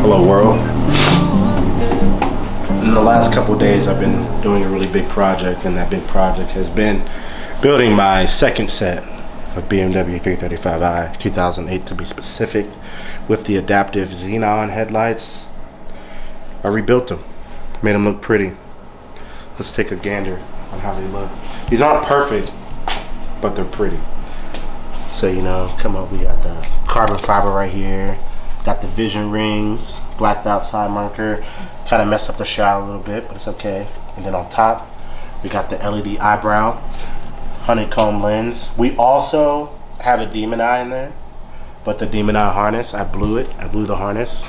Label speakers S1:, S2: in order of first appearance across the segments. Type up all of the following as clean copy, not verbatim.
S1: Hello world. In the last couple days I've been doing a really big project, and that big project has been building my second set of BMW 335i 2008 to be specific, with the adaptive xenon headlights. I rebuilt them, made them look pretty. Let's take a gander on how they look. These aren't perfect, but they're pretty. So, you know, come on, we got the carbon fiber right here, got the vision rings, blacked out side marker, kind of messed up the shot a little bit, but it's okay. And then on top, we got the LED eyebrow, honeycomb lens. We also have a demon eye in there, but the demon eye harness, I blew it. I blew the harness,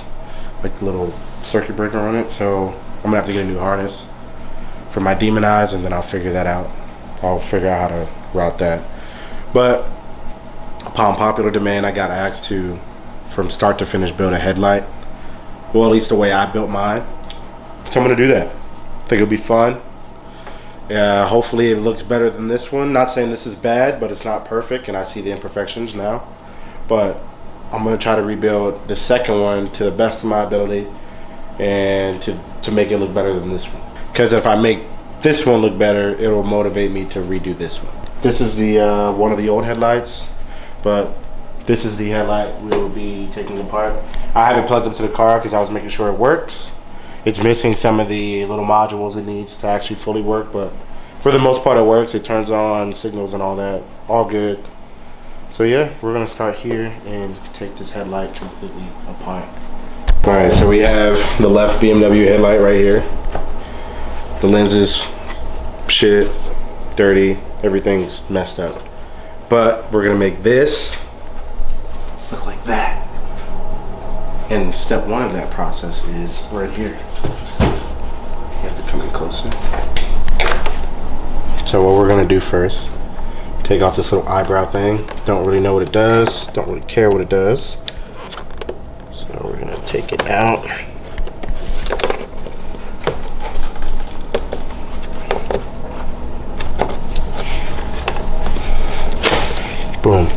S1: like the little circuit breaker on it. So I'm gonna have to get a new harness for my demon eyes, and then I'll figure that out. I'll figure out how to route that. But upon popular demand, I got asked to, from start to finish, build a headlight. Well, at least the way I built mine. So I'm gonna do that. I think it'll be fun. Hopefully it looks better than this one. Not saying this is bad, but it's not perfect, and I see the imperfections now. But I'm gonna try to rebuild the second one to the best of my ability, and to make it look better than this one. Because if I make this one look better, it'll motivate me to redo this one. This is the one of the old headlights, but this is the headlight we will be taking apart. I haven't plugged it to the car because I was making sure it works. It's missing some of the little modules it needs to actually fully work, but for the most part it works. It turns on signals and all that, all good. So yeah, we're gonna start here and take this headlight completely apart. All right, so we have the left BMW headlight right here. The lens is shit, dirty, everything's messed up. But we're gonna make this look like that. And step one of that process is right here. You have to come in closer. So what we're gonna do first, take off this little eyebrow thing. Don't really know what it does, don't really care what it does. So we're gonna take it out. Boom.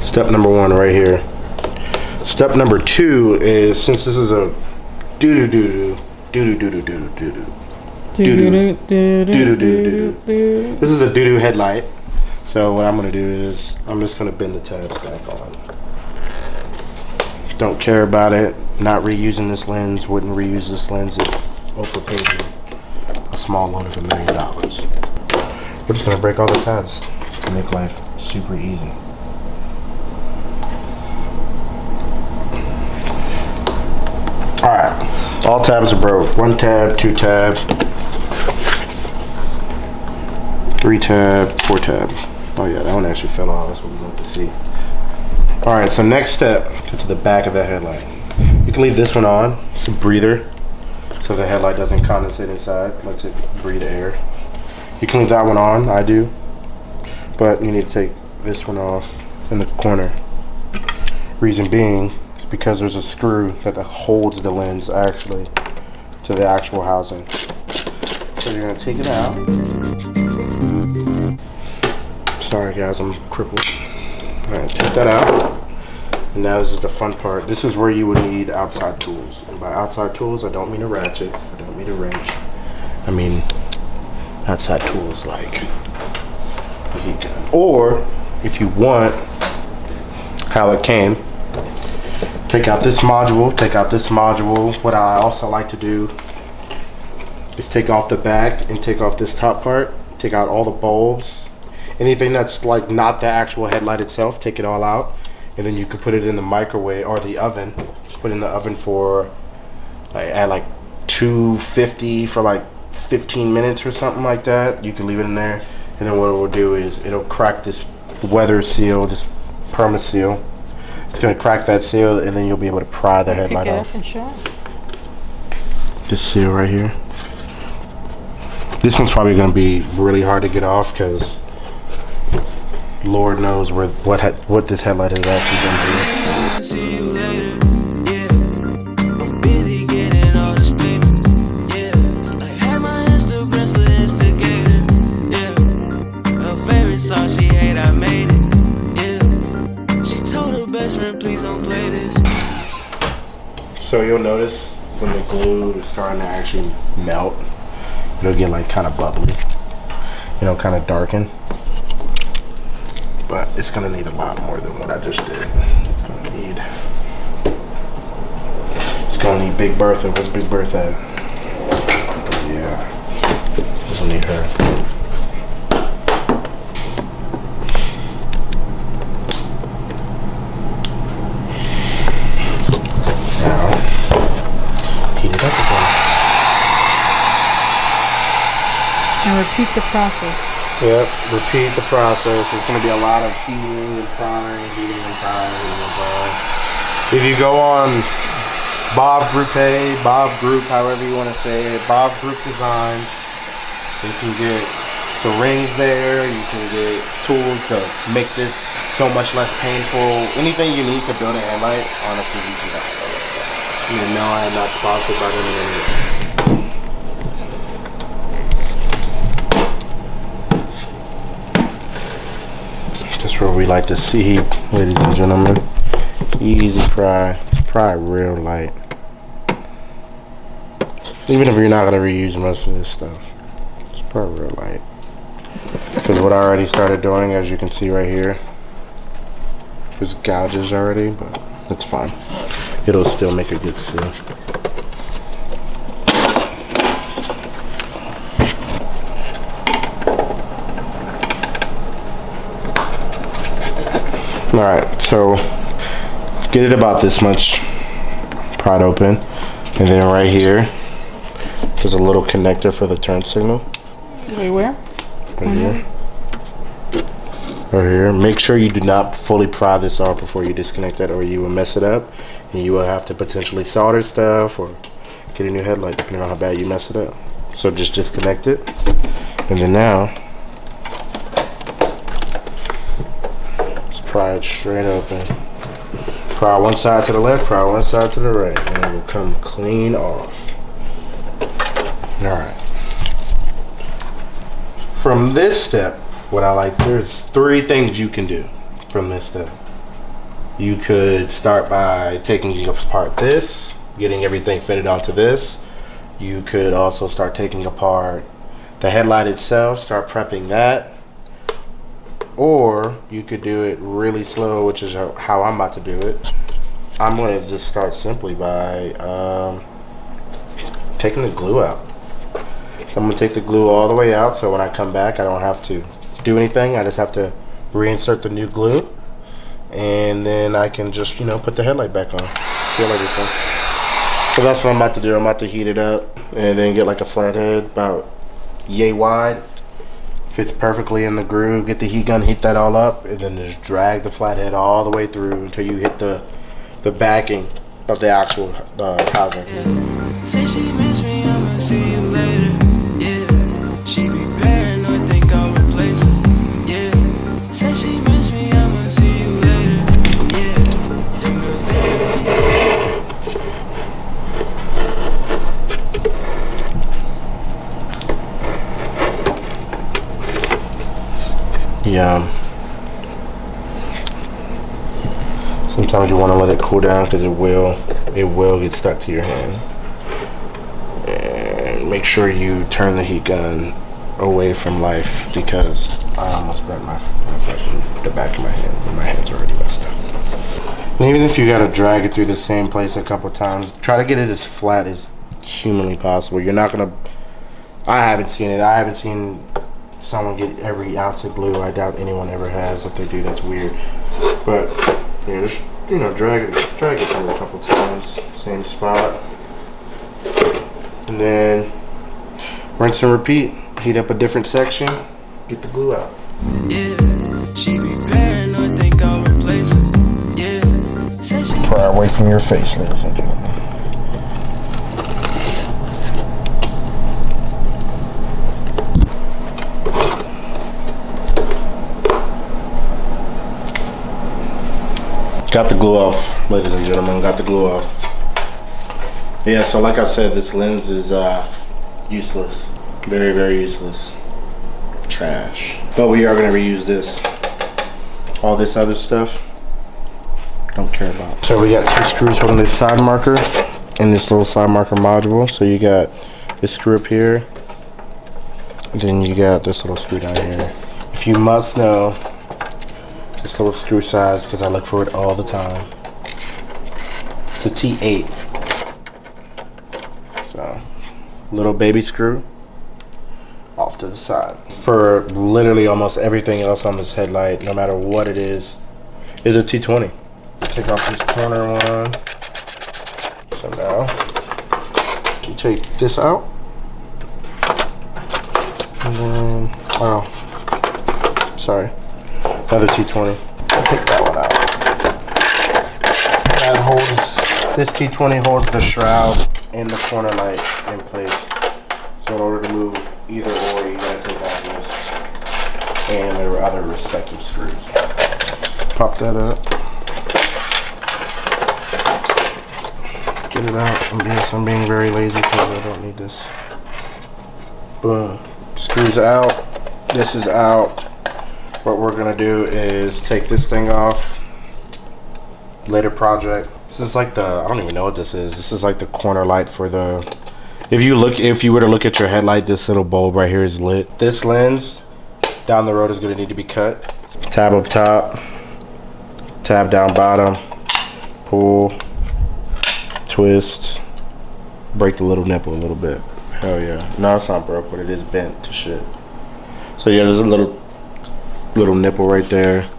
S1: Step number one right here. Step number two is, since this is a this is a doo-doo headlight. So what I'm gonna do is I'm just gonna bend the tabs back on. Don't care about it. Not reusing this lens. Wouldn't reuse this lens if Oprah paid me a small loan of $1 million. We're just gonna break all the tabs to make life super easy. Alright, all tabs are broke. 1 tab, 2 tab, 3 tab, 4 tab. Oh yeah, that one actually fell off. That's what we want to see. Alright, so next step, get to the back of the headlight. You can leave this one on. It's a breather, so the headlight doesn't condensate inside. Lets it breathe air. You can leave that one on, I do. But you need to take this one off in the corner. Reason being, because there's a screw that holds the lens actually to the actual housing. So you're gonna take it out. Sorry guys, I'm crippled. Alright, take that out. And now this is the fun part. This is where you would need outside tools. And by outside tools, I don't mean a ratchet, I don't mean a wrench. I mean outside tools like a heat gun. Or if you want how it came, take out this module, take out this module. What I also like to do is take off the back and take off this top part, take out all the bulbs. Anything that's like not the actual headlight itself, take it all out. And then you can put it in the microwave or the oven. Put it in the oven for at like 250 for like 15 minutes or something like that. You can leave it in there. And then what it will do is it'll crack this weather seal, this perma seal. It's gonna crack that seal, and then you'll be able to pry the headlight off.
S2: Pick it up and show it.
S1: This seal right here. This one's probably gonna be really hard to get off because Lord knows what this headlight is actually gonna do.
S3: See you later. Yeah, I'm busy getting all this paper. Yeah, like had my Instagram the instigator. Yeah, her favorite song she hate, I made it. Yeah, she told her best friend, please don't play this.
S1: So you'll notice when the glue is starting to actually melt, it'll get like kind of bubbly, you know, kind of darken. But it's gonna need a lot more than what I just did. It's gonna need Big Bertha. Where's Big Bertha at? Yeah, this will need her. Now, heat it up again.
S2: And repeat the process.
S1: Yep, repeat the process. It's going to be a lot of heating and prying, heating and prying, heating and prying. If you go on Bob Group, however you want to say it, Bob Group Designs, you can get the rings there, you can get tools to make this so much less painful. Anything you need to build a headlight, honestly, you can get all that stuff. You know, I am not sponsored by them in any way. Just where we like to see, ladies and gentlemen. Easy pry. Pry real light. Even if you're not going to reuse most of this stuff, just pry real light. Because what I already started doing, as you can see right here, there's gouges already, but that's fine. It'll still make a good seal. Alright, so get it about this much, pry it open, and then right here there's a little connector for the turn signal.
S2: Wait, where?
S1: Right here. Right here. Make sure you do not fully pry this off before you disconnect it, or you will mess it up and you will have to potentially solder stuff or get a new headlight depending on how bad you mess it up. So just disconnect it, and then now pry it straight open. Pry one side to the left, pry one side to the right, and it will come clean off. Alright. From this step, what I like, there's 3 things you can do from this step. You could start by taking apart this, getting everything fitted onto this. You could also start taking apart the headlight itself, start prepping that. Or you could do it really slow, which is how I'm about to do it. I'm going to just start simply by taking the glue out. So I'm going to take the glue all the way out, so when I come back I don't have to do anything. I just have to reinsert the new glue, and then I can just, you know, put the headlight back on, seal everything. So that's what I'm about to do. I'm about to heat it up and then get like a flathead about yay wide. Fits perfectly in the groove. Get the heat gun, heat that all up, and then just drag the flathead all the way through until you hit the backing of the actual housing.
S3: Yeah. Say she miss me, I'ma see you later. Yeah. She be paranoid, think I'll replace her. Yeah. Say she miss me, I'ma see you later. Yeah. Them girls there.
S1: Yeah. Sometimes you want to let it cool down because it will get stuck to your hand. And make sure you turn the heat gun away from life, because I almost burnt my fucking the back of my hand, but my hand's already messed up. And even if you gotta drag it through the same place a couple times, try to get it as flat as humanly possible. You're not gonna. I haven't seen it. I haven't seen someone get every ounce of glue. I doubt anyone ever has. If they do, that's weird. But yeah, just, you know, drag it through a couple times, same spot, and then rinse and repeat. Heat up a different section, get the glue out.
S3: Yeah, she be paranoid, think I'll replace her. Yeah, say she
S1: Pry away from your face, ladies and gentlemen. Got the glue off, ladies and gentlemen, got the glue off. Yeah, so like I said, this lens is useless. Very, very useless. Trash. But we are gonna reuse this. All this other stuff, don't care about. So we got 2 screws holding this side marker. in this little side marker module. So you got this screw up here, and then you got this little screw down here. If you must know this little screw size, because I look for it all the time, it's a T8. So little baby screw off to the side. For literally almost everything else on this headlight, no matter what it is a T20. Take off this corner one. So now you take this out, and then, wow, sorry, another T20. Take that one out. That holds, this T20 holds the shroud and the corner light in place. So in order to move either or, you gotta take out this and their other respective screws. Pop that up. Get it out. Yes, I'm being very lazy because I don't need this. Boom. Screws out. This is out. What we're gonna do is take this thing off. Later project. This is like the, I don't even know what this is. This is like the corner light for the, if you were to look at your headlight, this little bulb right here is lit. This lens down the road is gonna need to be cut. Tab up top, tab down bottom, pull, twist, break the little nipple a little bit. Hell yeah. No, it's not broke, but it is bent to shit. So yeah, there's a little nipple right there.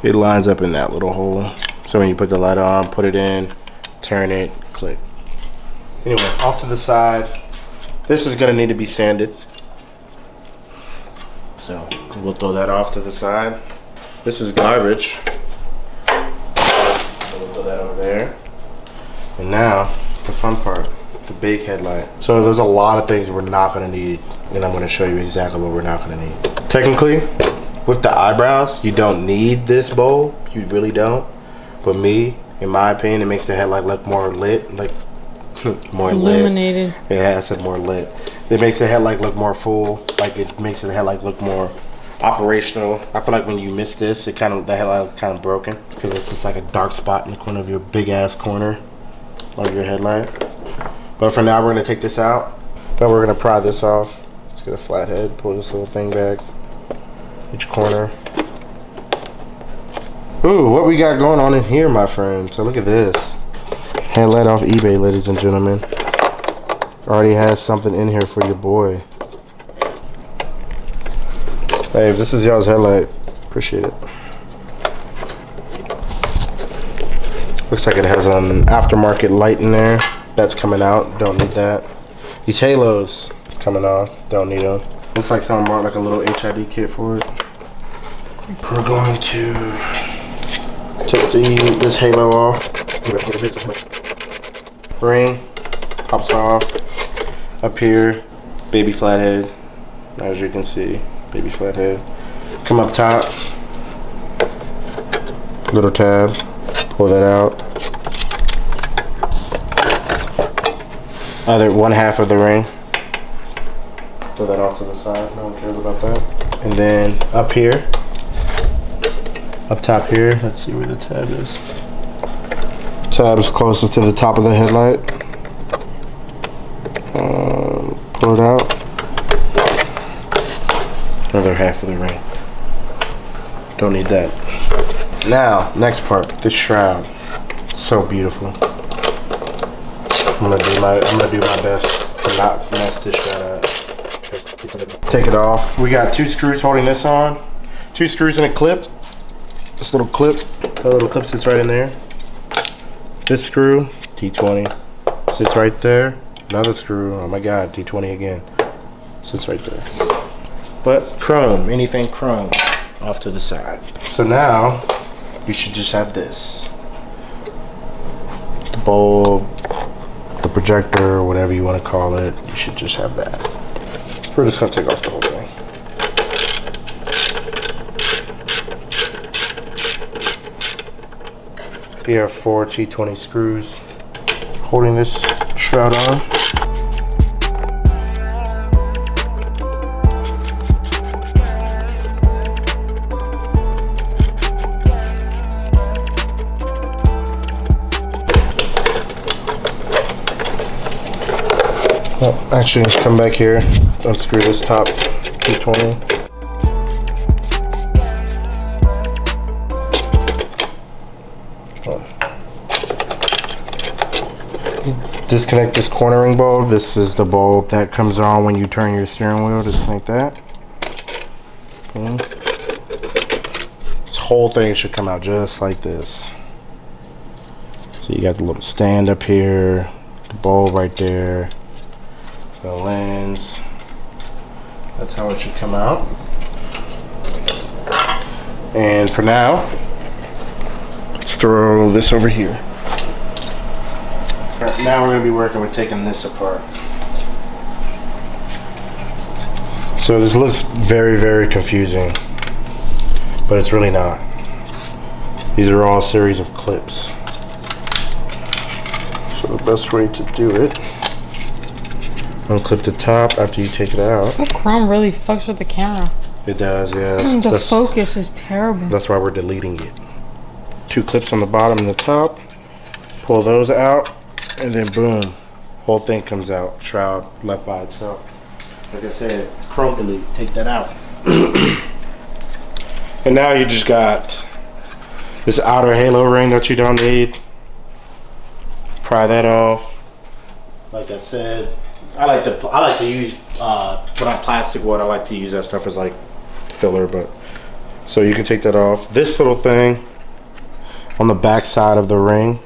S1: It lines up in that little hole. So when you put the light on, put it in, turn it, click. Anyway, off to the side. This is gonna need to be sanded. So we'll throw that off to the side. This is garbage. So we'll throw that over there. And now, the fun part, the big headlight. So there's a lot of things we're not gonna need, and I'm gonna show you exactly what we're not gonna need. Technically, with the eyebrows, you don't need this bulb, you really don't. But me, in my opinion, it makes the headlight look more lit, like more
S2: illuminated.
S1: Lit. Yeah, I said more lit. It makes the headlight look more full, like it makes the headlight look more operational. I feel like when you miss this, the headlight kind of broken because it's just like a dark spot in the corner of your big ass corner of your headlight. But for now, we're gonna take this out. Then we're gonna pry this off. Let's get a flat head, pull this little thing back. Each corner. Ooh, what we got going on in here, my friend? So look at this. Headlight off eBay, ladies and gentlemen. Already has something in here for your boy. Hey, if this is y'all's headlight, appreciate it. Looks like it has an aftermarket light in there. That's coming out, don't need that. These halos coming off, don't need them. Looks like someone bought like a little HID kit for it. We're going to take this halo off. Ring pops off. Up here, baby flathead. As you can see, baby flathead. Come up top, little tab. Pull that out. Other one half of the ring. Throw that off to the side. No one cares about that. And then up here, up top here. Let's see where the tab is. Tab is closest to the top of the headlight. Pull it out. Another half of the ring. Don't need that. Now, next part, this shroud. So beautiful. I'm gonna do my best to not mess this shroud up. Take it off. We got 2 screws holding this on. 2 screws and a clip. This little clip. That little clip sits right in there. This screw, T20, sits right there. Another screw, oh my god, T20 again. Sits right there. But chrome, anything chrome, off to the side. So now, you should just have this. The bulb, the projector, whatever you want to call it, you should just have that. So we're just going to take off the whole thing. Here are 4 T20 screws holding this shroud on. Oh, actually, come back here. Unscrew this top 220. Disconnect this cornering bulb. This is the bulb that comes on when you turn your steering wheel, just like that. Okay. This whole thing should come out just like this. So you got the little stand up here, the bulb right there, the lens. That's how it should come out. And for now, let's throw this over here. Now we're going to be working with taking this apart. So this looks very, very confusing, but it's really not. These are all a series of clips. So the best way to do it, unclip the top after you take it out.
S2: That chrome really fucks with the camera.
S1: It does, yeah.
S2: The focus is terrible.
S1: That's why we're deleting it. 2 clips on the bottom and the top. Pull those out. And then boom, whole thing comes out. Shroud left by itself. Like I said, chrome delete, take that out. And now you just got this outer halo ring that you don't need. Pry that off. Like I said, I like to use when I'm plastic wood, I like to use that stuff as like filler, but so you can take that off. This little thing on the back side of the ring.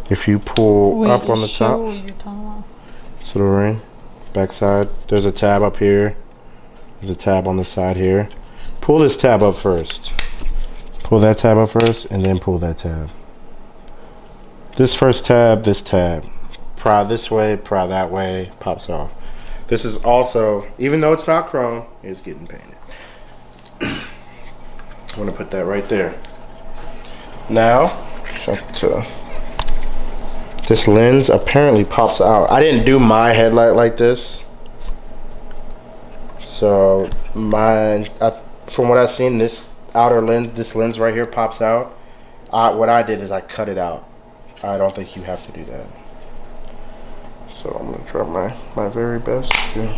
S1: If you pull up on the top,
S2: what you're talking about.
S1: this little ring, back side, there's a tab up here. There's a tab on the side here. Pull this tab up first. Pull that tab up first, and then pull that tab. This first tab, this tab. Pry this way, pry that way, pops off. This is also, even though it's not chrome, it's getting painted. I'm gonna put that right there. Now, this lens apparently pops out. I didn't do my headlight like this. So mine, from what I've seen, this outer lens, this lens right here pops out. What I did is I cut it out. I don't think you have to do that. So I'm gonna try my very best to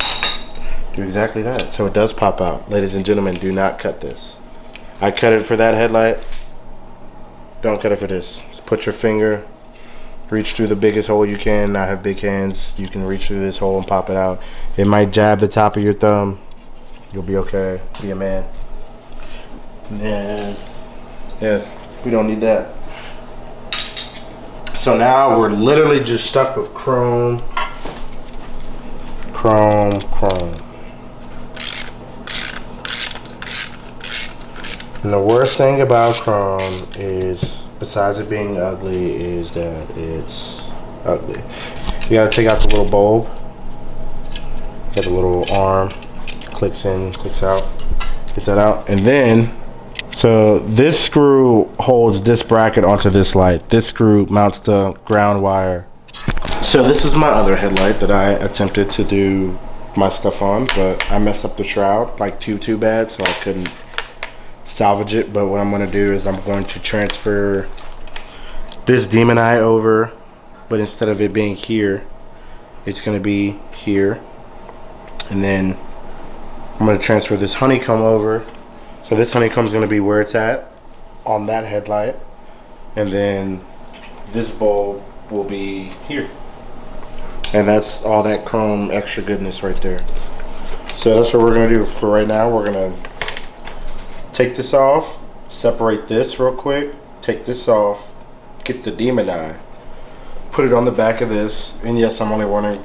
S1: do exactly that. So it does pop out. Ladies and gentlemen, do not cut this. I cut it for that headlight. Don't cut it for this. Just put your finger, reach through the biggest hole you can. I have big hands. You can reach through this hole and pop it out. It might jab the top of your thumb. You'll be okay. Be a man. And then, yeah, we don't need that. So now we're literally just stuck with chrome. And the worst thing about chrome is, besides it being ugly, is that it's ugly. You gotta take out the little bulb. Got the little arm, clicks in, clicks out. Get that out, and then, so this screw holds this bracket onto this light. This screw mounts the ground wire. So this is my other headlight that I attempted to do my stuff on, but I messed up the shroud like too bad, so I couldn't salvage it. But what I'm gonna do is I'm going to transfer this demon eye over, but instead of it being here, it's gonna be here. And then I'm gonna transfer this honeycomb over. So this honeycomb is gonna be where it's at on that headlight. And then this bulb will be here. And that's all that chrome extra goodness right there. So that's what we're gonna do for right now. We're gonna take this off, separate this real quick, take this off, get the demon eye, put it on the back of this. And yes, I'm only running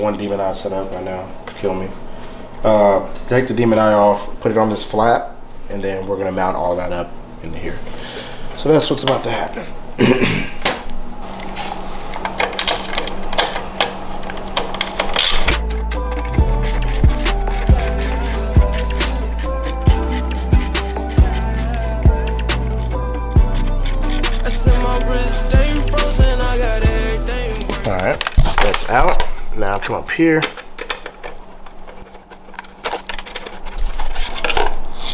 S1: one demon eye setup right now. Kill me. Take the demon eye off, put it on this flap, and then we're gonna mount all that up into here. So that's what's about to happen. Alright, that's out. Now come up here.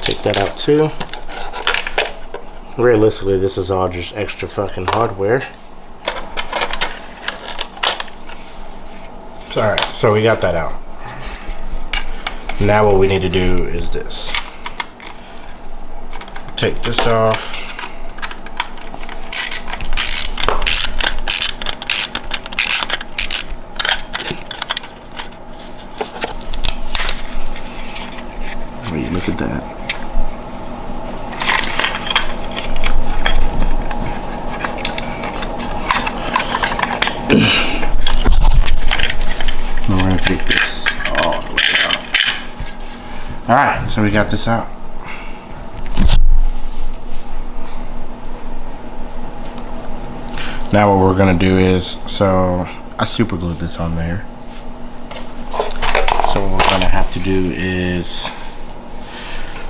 S1: Take that out too. Realistically, this is all just extra fucking hardware. All right, so we got that out. Now what we need to do is this. Take this off. Wait, look at that. We're gonna take this all the way out. All right, so we got this out. Now what we're gonna do is, so I super glued this on there. So what we're gonna have to do is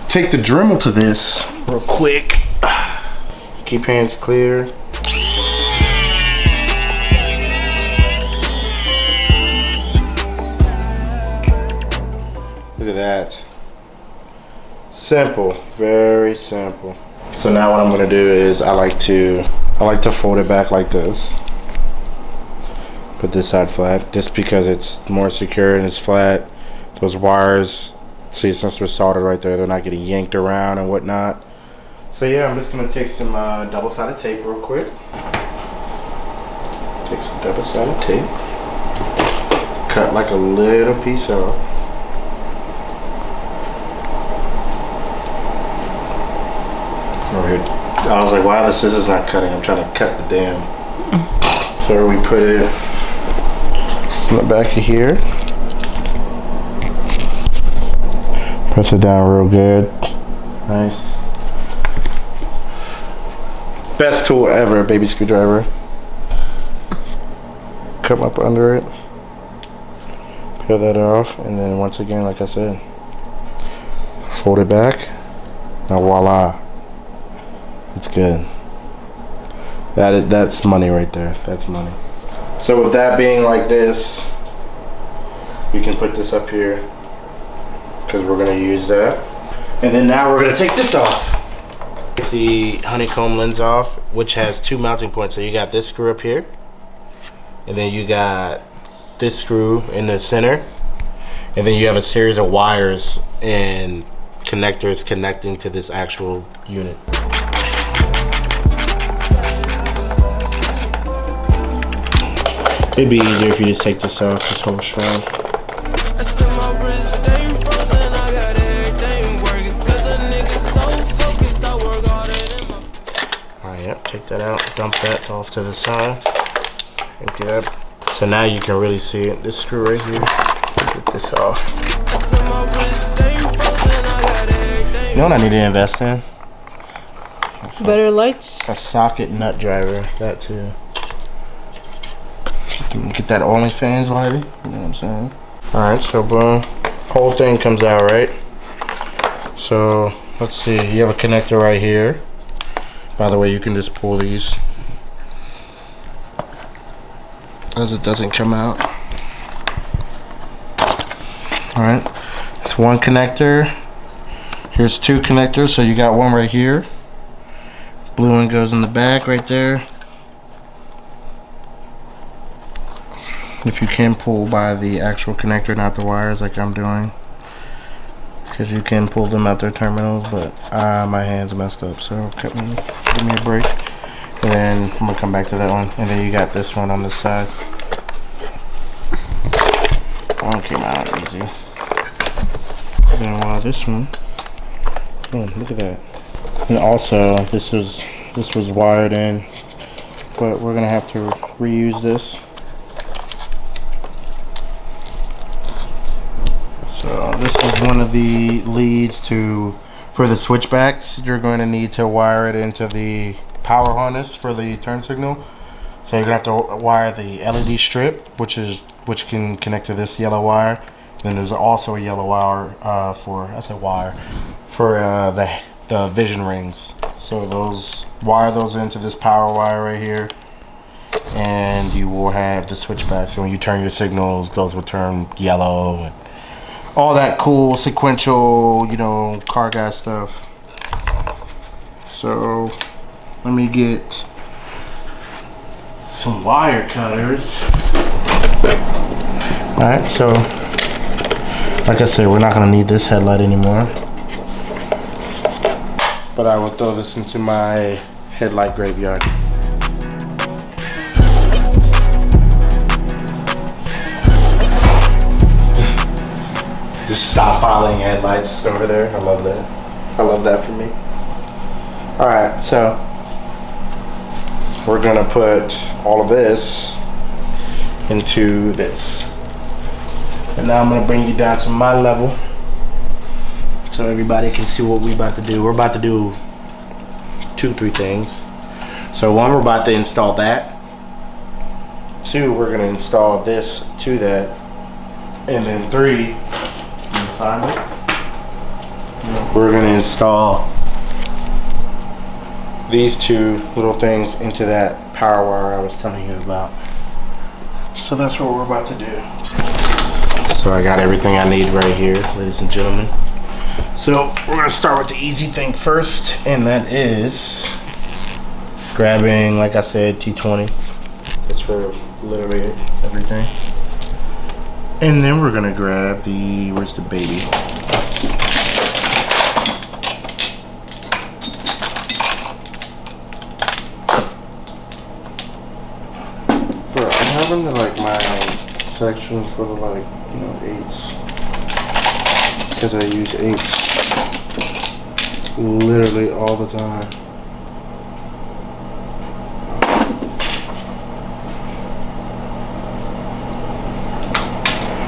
S1: take the Dremel to this real quick. Keep hands clear. Look at that. Simple, very simple. So now what I'm gonna do is I like to fold it back like this. Put this side flat, just because it's more secure and it's flat. Those wires, see, since they're soldered right there, they're not getting yanked around and whatnot. So yeah, I'm just gonna take some double-sided tape real quick. Take some double-sided tape. Cut like a little piece off. Over here. I was like, wow, the scissors not cutting. I'm trying to cut the damn. So we put it in the back of here. Press it down real good. Nice. Best tool ever, baby screwdriver. Come up under it. Peel that off, and then once again, like I said, fold it back. Now voila. It's good. That's money right there. That's money. So with that being like this, we can put this up here because we're gonna use that. And then now we're gonna take this off. Get the honeycomb lens off, which has two mounting points. So you got this screw up here, and then you got this screw in the center, and then you have a series of wires and connectors connecting to this actual unit. It'd be easier if you just take this off, this whole strand. Alright, yep, take that out, dump that off to the side. Empty that. So now you can really see it. This screw right here. Get this off. You know what I need to invest in?
S2: Better lights?
S1: A socket nut driver, that too. Get that OnlyFans lighting, you know what I'm saying? Alright, so boom. Whole thing comes out, right? So, let's see, you have a connector right here. By the way, you can just pull these as it doesn't come out. Alright, it's one connector. Here's two connectors, so you got one right here. Blue one goes in the back right there. If you can pull by the actual connector, not the wires like I'm doing, because you can pull them out their terminals, but my hand's messed up, so give me a break. And then I'm gonna come back to that one, and then you got this one on this side. That one came out easy. And then this one, boom, look at that. And also this was wired in, but we're gonna have to reuse this. So this is one of the leads for the switchbacks. You're going to need to wire it into the power harness for the turn signal. So you're gonna have to wire the LED strip, which can connect to this yellow wire. And then there's also a yellow wire for the vision rings. So wire those into this power wire right here, and you will have the switchbacks. So when you turn your signals, those will turn yellow and all that cool sequential, you know, car guy stuff. So let me get some wire cutters. Alright, so like I said, we're not gonna need this headlight anymore. But I will throw this into my headlight graveyard. Just stockpiling headlights over there. I love that. I love that for me. Alright, so we're gonna put all of this into this. And now I'm gonna bring you down to my level so everybody can see what we about to do. We're about to do 2-3 things. So one, we're about to install that. 2, we're gonna install this to that. And then 3, find it. We're gonna install these 2 little things into that power wire I was telling you about. So that's what we're about to do. So I got everything I need right here, ladies and gentlemen. So we're gonna start with the easy thing first, and that is grabbing, like I said, T20. It's for literally everything. And then we're gonna grab the, where's the baby? Bro, I'm having to like my sections for the like, you know, 8s. Because I use 8s literally all the time.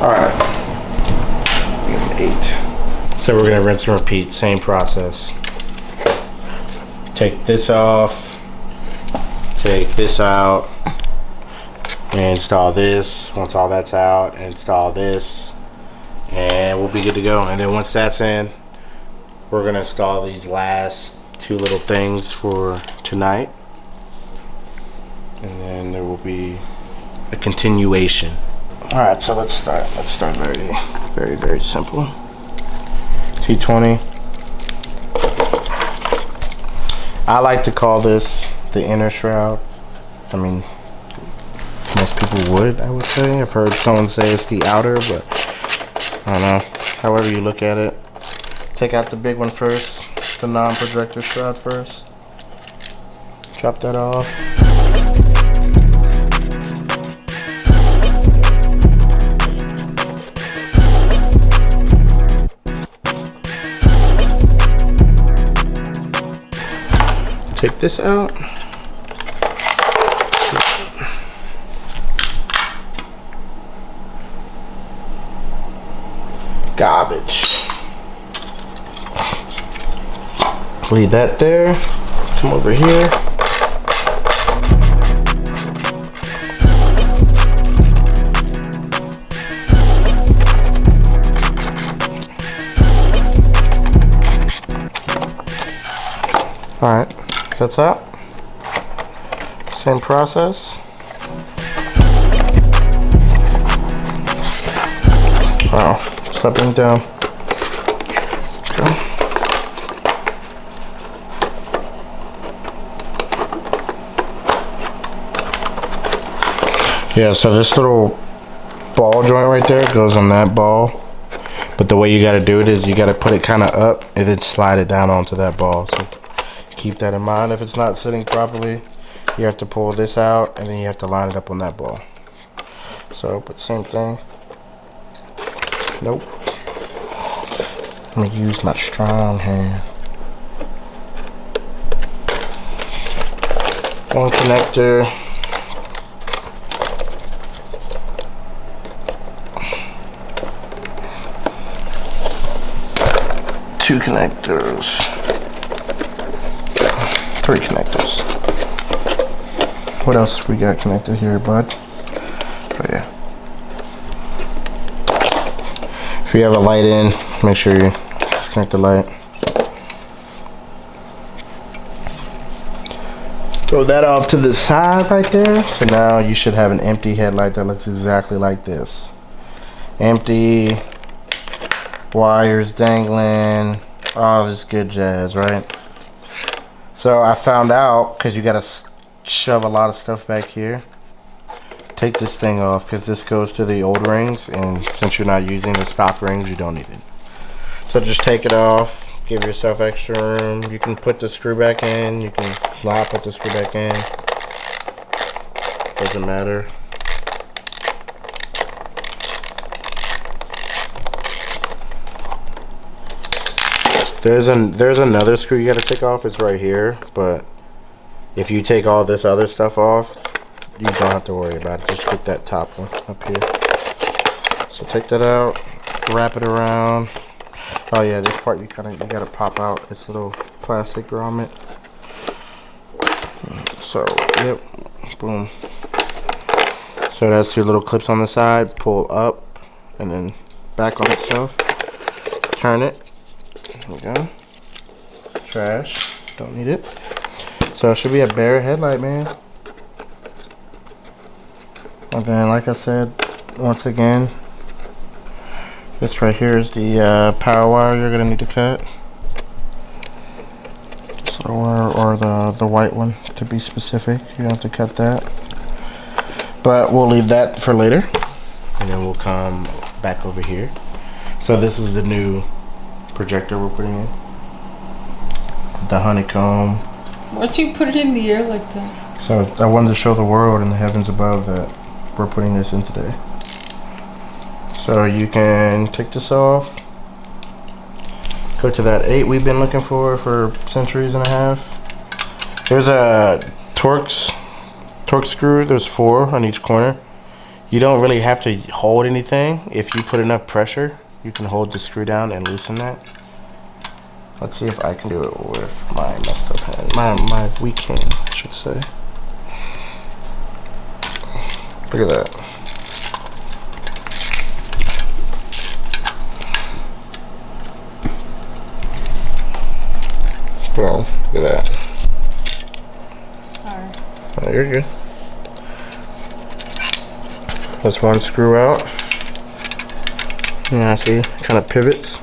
S1: Alright, 8. So we're gonna rinse and repeat, same process. Take this off, take this out, and install this. Once all that's out, install this, and we'll be good to go. And then once that's in, we're gonna install these last 2 little things for tonight. And then there will be a continuation. Alright, so let's start. Let's start very simple. T20. I like to call this the inner shroud. I mean, most people would, I would say. I've heard someone say it's the outer, but I don't know. However you look at it. Take out the big one first, the non-projector shroud first. Drop that off. Take this out. Garbage. Leave that there. Come over here. All right. That's out. Same process. Wow, stepping down. Okay. Yeah, so this little ball joint right there goes on that ball. But the way you gotta do it is you gotta put it kind of up and then slide it down onto that ball. So keep that in mind. If it's not sitting properly, you have to pull this out and then you have to line it up on that ball. So, but same thing. Nope. I'm gonna use my strong hand. One connector. Two connectors. 3 connectors. What else we got connected here, bud? Oh yeah. If you have a light in, make sure you disconnect the light. Throw that off to the side right there. So now you should have an empty headlight that looks exactly like this. Empty, wires dangling, all this good jazz, right? So I found out, because you gotta shove a lot of stuff back here. take this thing off because this goes to the old rings, and since you're not using the stock rings, you don't need it. So just take it off, give yourself extra room. You can put the screw back in, you can not put the screw back in. Doesn't matter. There's another screw you gotta take off. It's right here, but if you take all this other stuff off, you don't have to worry about it. Just get that top one up here. So take that out, wrap it around. Oh yeah, this part you gotta pop out. It's a little plastic grommet. So yep, boom. So that's your little clips on the side. Pull up and then back on itself. Turn it. There we go. Trash. Don't need it. So it should be a bare headlight, man. And then, like I said, once again, this right here is the power wire you're gonna need to cut. This little wire, or the white one to be specific. You have to cut that. But we'll leave that for later, and then we'll come back over here. So this is the new projector we're putting in. The honeycomb.
S2: Why'd you put it in the air like that?
S1: So I wanted to show the world and the heavens above that we're putting this in today. So you can take this off. Go to that 8 we've been looking for centuries and a half. There's a torque screw. There's 4 on each corner. You don't really have to hold anything. If you put enough pressure, you can hold the screw down and loosen that. Let's see if I can do it with my messed up hand. My weak hand, I should say. Look at that. Boom. Look at that.
S2: Sorry.
S1: Oh, you're good. That's one screw out. Yeah, see, kind of pivots.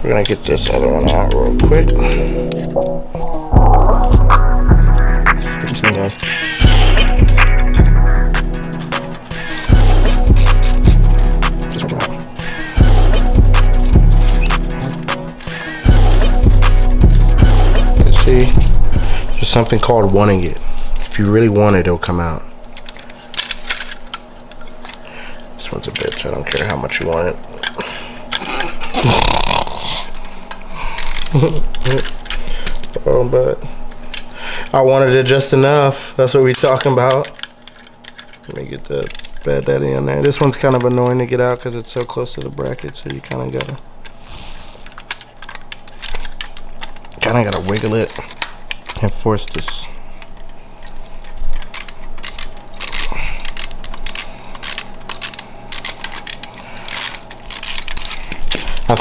S1: We're gonna get this other one out real quick. Okay. Just come out. You see, there's something called wanting it. If you really want it, it'll come out. This one's a bitch. I don't care how much you want it. Oh, but I wanted it just enough. That's what we talking about. Let me get the Bad Daddy on there. This one's kind of annoying to get out because it's so close to the bracket, so you kind of gotta wiggle it and force this.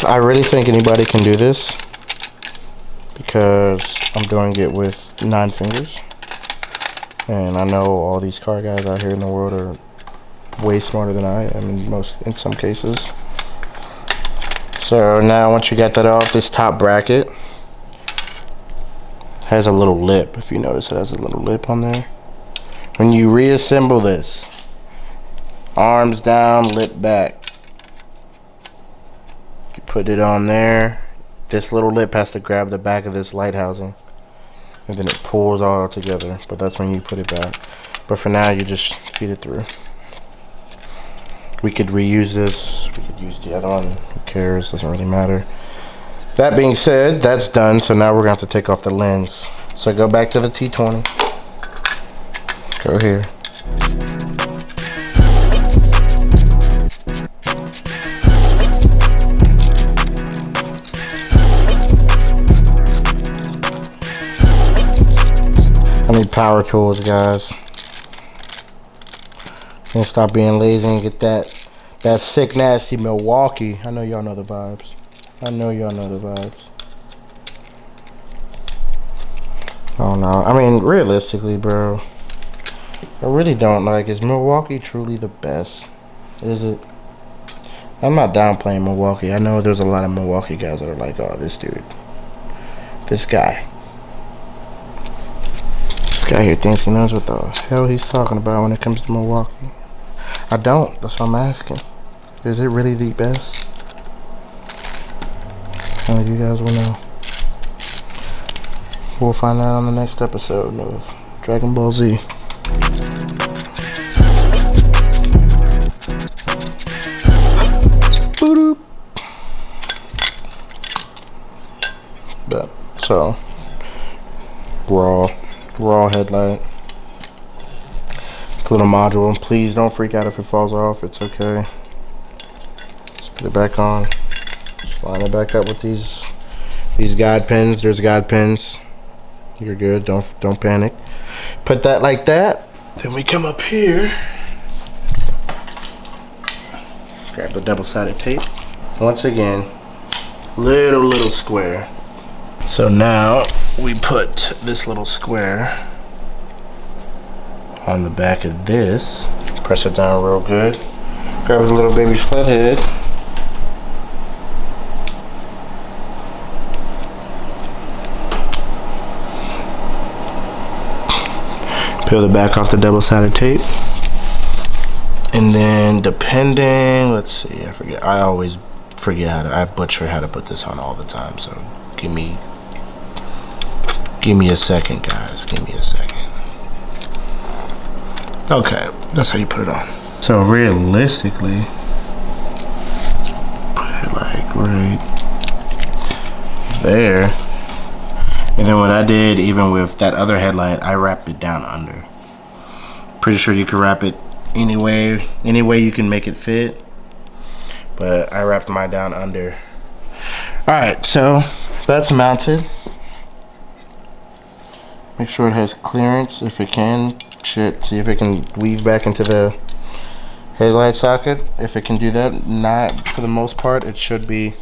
S1: I really think anybody can do this because I'm doing it with 9 fingers, and I know all these car guys out here in the world are way smarter than I am in some cases. So now once you got that off, this top bracket has a little lip. If you notice, it has a little lip on there. When you reassemble this, arms down, lip back, you put it on there. This little lip has to grab the back of this light housing, and then it pulls all together, but that's when you put it back. But for now, you just feed it through. We could reuse this, we could use the other one, who cares, doesn't really matter. That being said, that's done, so now we're gonna have to take off the lens. So go back to the T20. Go here. I need power tools, guys. And stop being lazy and get that sick, nasty Milwaukee. I know y'all know the vibes. I know y'all know the vibes. Oh no, I mean, realistically, bro, I really don't like. Is Milwaukee truly the best? Is it? I'm not downplaying Milwaukee. I know there's a lot of Milwaukee guys that are like, oh, this dude, this guy Guy here thinks he knows what the hell he's talking about when it comes to Milwaukee. I don't. That's what I'm asking. Is it really the best? Well, you guys will know. We'll find out on the next episode of Dragon Ball Z. But, so, raw headlight. Little module. Please don't freak out if it falls off. It's okay. Just put it back on. Just line it back up with these guide pins. There's guide pins. You're good. Don't panic. Put that like that. Then we come up here. Grab the double-sided tape. Once again, little square. So now we put this little square on the back of this. Press it down real good. Grab the little baby flathead. Peel the back off the double-sided tape. And then depending, let's see, I forget. I always forget I butcher how to put this on all the time. So give me a second, guys. Give me a second. Okay, that's how you put it on. So realistically, put it like right there. And then what I did, even with that other headlight, I wrapped it down under. Pretty sure you can wrap it any way you can make it fit. But I wrapped mine down under. Alright, so that's mounted. Make sure it has clearance if it can. Shit, see if it can weave back into the headlight socket. If it can do that, not for the most part, it should be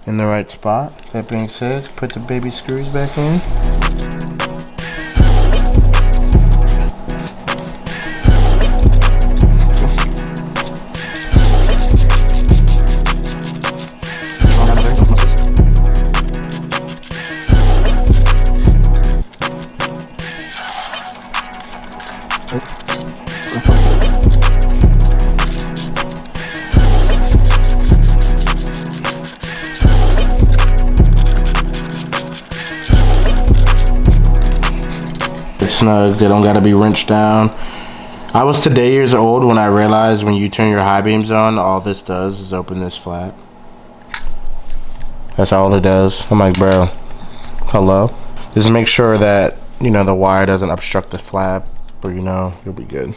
S1: in the right spot. That being said, put the baby screws back in. Snug, they don't gotta be wrenched down. I was today years old when I realized when you turn your high beams on, all this does is open this flap. That's all it does. I'm like, bro, hello? Just make sure that, you know, the wire doesn't obstruct the flap, or you know, you'll be good.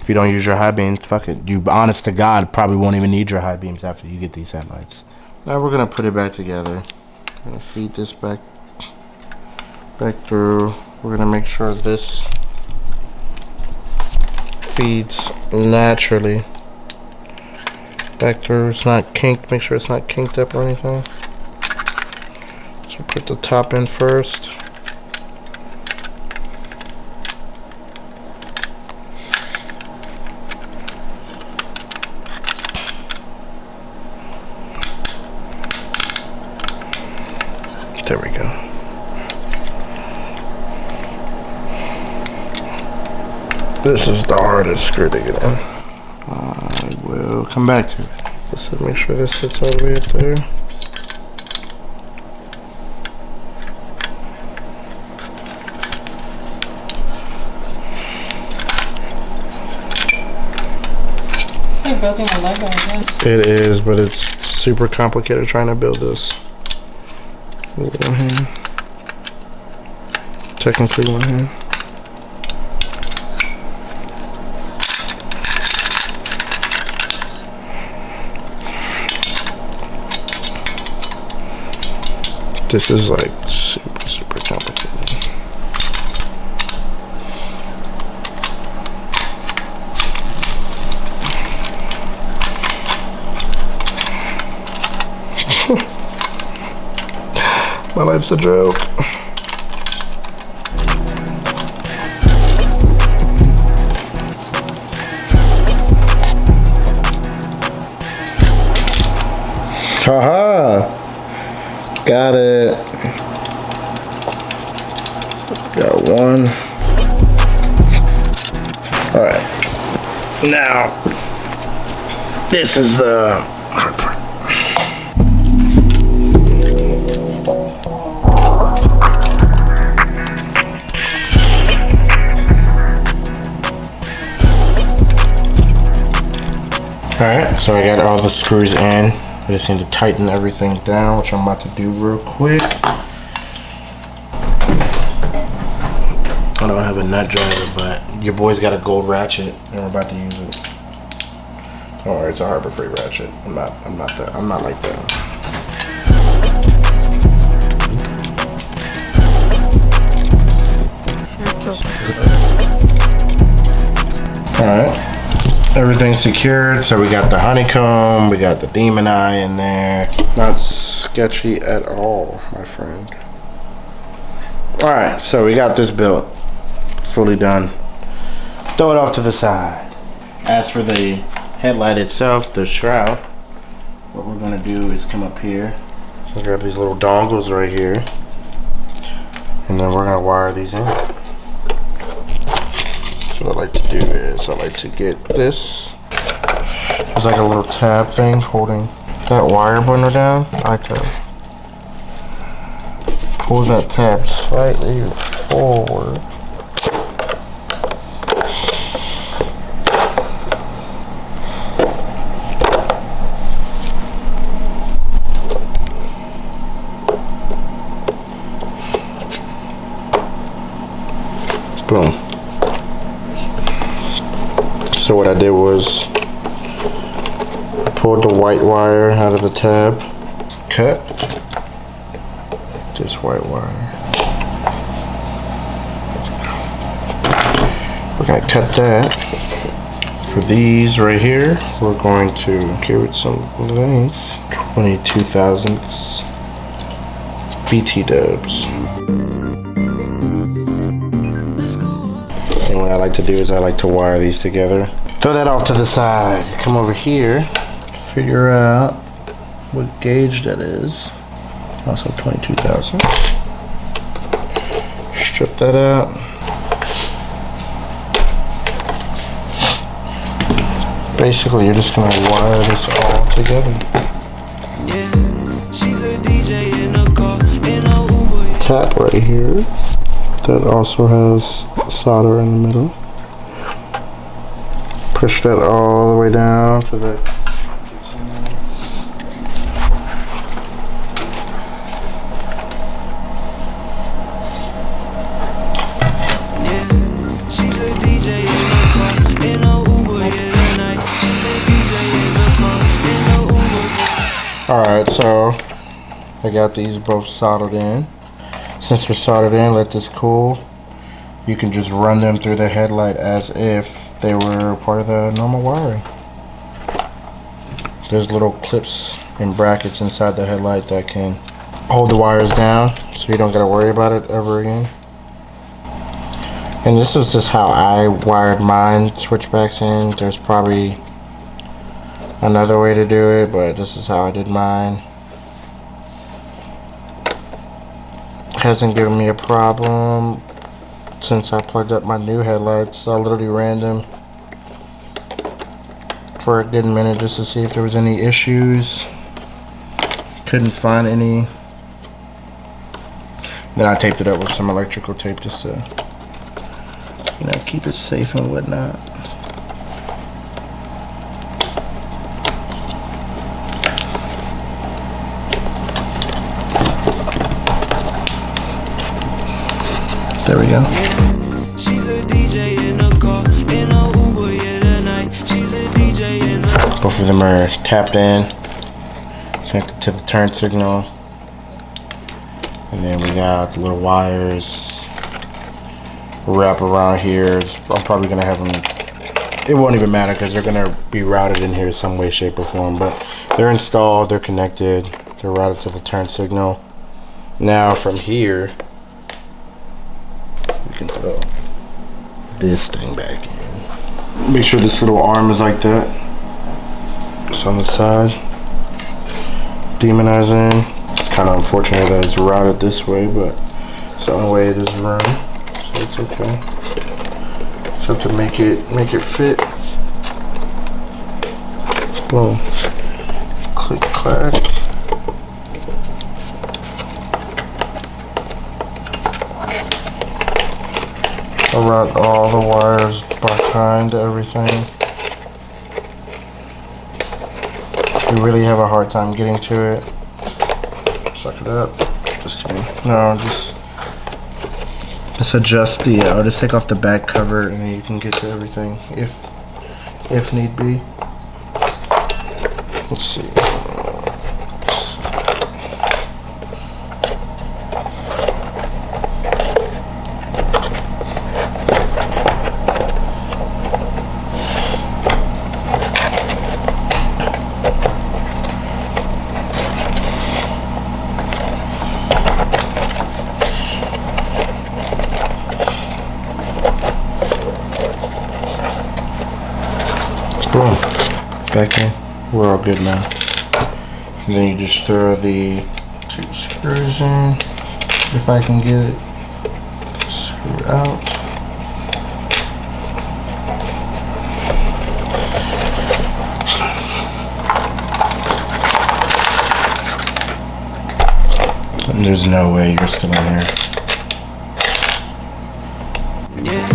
S1: If you don't use your high beams, fuck it. You, honest to God, probably won't even need your high beams after you get these headlights. Now we're gonna put it back together. I'm gonna feed this back through. We're gonna make sure this feeds naturally back through. It's not kinked. Make sure it's not kinked up or anything. So put the top in first. There we go. This is the hardest screw to get in. I will come back to it. Let's make sure this sits all the way up there.
S2: It's like building a Lego, I guess.
S1: It is, but it's super complicated trying to build this. With one hand. Technically one hand. This is like super complicated. My life's a joke. Haha. Got it. Got one. All right. Now, this is the hard part. Alright, so I got all the screws in. I just need to tighten everything down, which I'm about to do real quick. I don't have a nut driver, but your boy's got a gold ratchet and we're about to use it. Don't worry, it's a Harbor Freight ratchet. I'm not like that. Alright. Everything's secured, so we got the honeycomb, we got the demon eye in there. Not sketchy at all, my friend. Alright, so we got this built. Fully done. Throw it off to the side. As for the headlight itself, the shroud, what we're gonna do is come up here. Grab these little dongles right here. And then we're gonna wire these in. So what I like to do is I like to get this. It's like a little tab thing holding that wire bundle down. I like to pull that tab slightly forward. Boom. So what I did was I pulled the white wire out of the tab, cut this white wire. We're gonna cut that. For these right here, we're going to give it some length, 22 thousandths BT dubs. And what I like to do is I like to wire these together. Throw that off to the side. Come over here. Figure out what gauge that is. Also 22,000. Strip that out. Basically, you're just gonna wire this all together.
S3: Yeah, she's a DJ in a car, in a Uber.
S1: Tap right here. That also has solder in the middle. Push that all the way down to the.
S3: Yeah, she's a DJ in a car, in a Uber. Yeah, that night. She's a DJ in a car, in a Uber.
S1: Alright, so I got these both soldered in. Since they're soldered in, let this cool. You can just run them through the headlight as if they were part of the normal wiring. There's little clips and brackets inside the headlight that can hold the wires down so you don't gotta worry about it ever again. And this is just how I wired mine switchbacks in. There's probably another way to do it, but this is how I did mine. Hasn't given me a problem since I plugged up my new headlights. I literally ran them for a good minute just to see if there was any issues. Couldn't find any. Then I taped it up with some electrical tape just to, you know, keep it safe and whatnot. There we go.
S3: She's a DJ in a car, in a Uber, yeah, that night. She's a DJ in a
S1: Both of them are tapped in, connected to the turn signal. And then we got the little wires wrap around here. I'm probably gonna have them, it won't even matter because they're gonna be routed in here some way, shape, or form. But they're installed, they're connected, they're routed to the turn signal. Now from here, we can throw this thing back in. Make sure this little arm is like that. It's on the side. Demonize in. It's kind of unfortunate that it's routed this way, but it's the only way there's room. It's okay. Just have to make it fit. Boom. Click clack. I'll route all the wires behind everything. You really have a hard time getting to it. Suck it up. Just kidding. No, just adjust the, or just take off the back cover and then you can get to everything if need be. Let's see. Boom. Back in. We're all good now. And then you just throw the 2 screws in. If I can get it screwed out. And there's no way you're still in here.
S3: Yeah,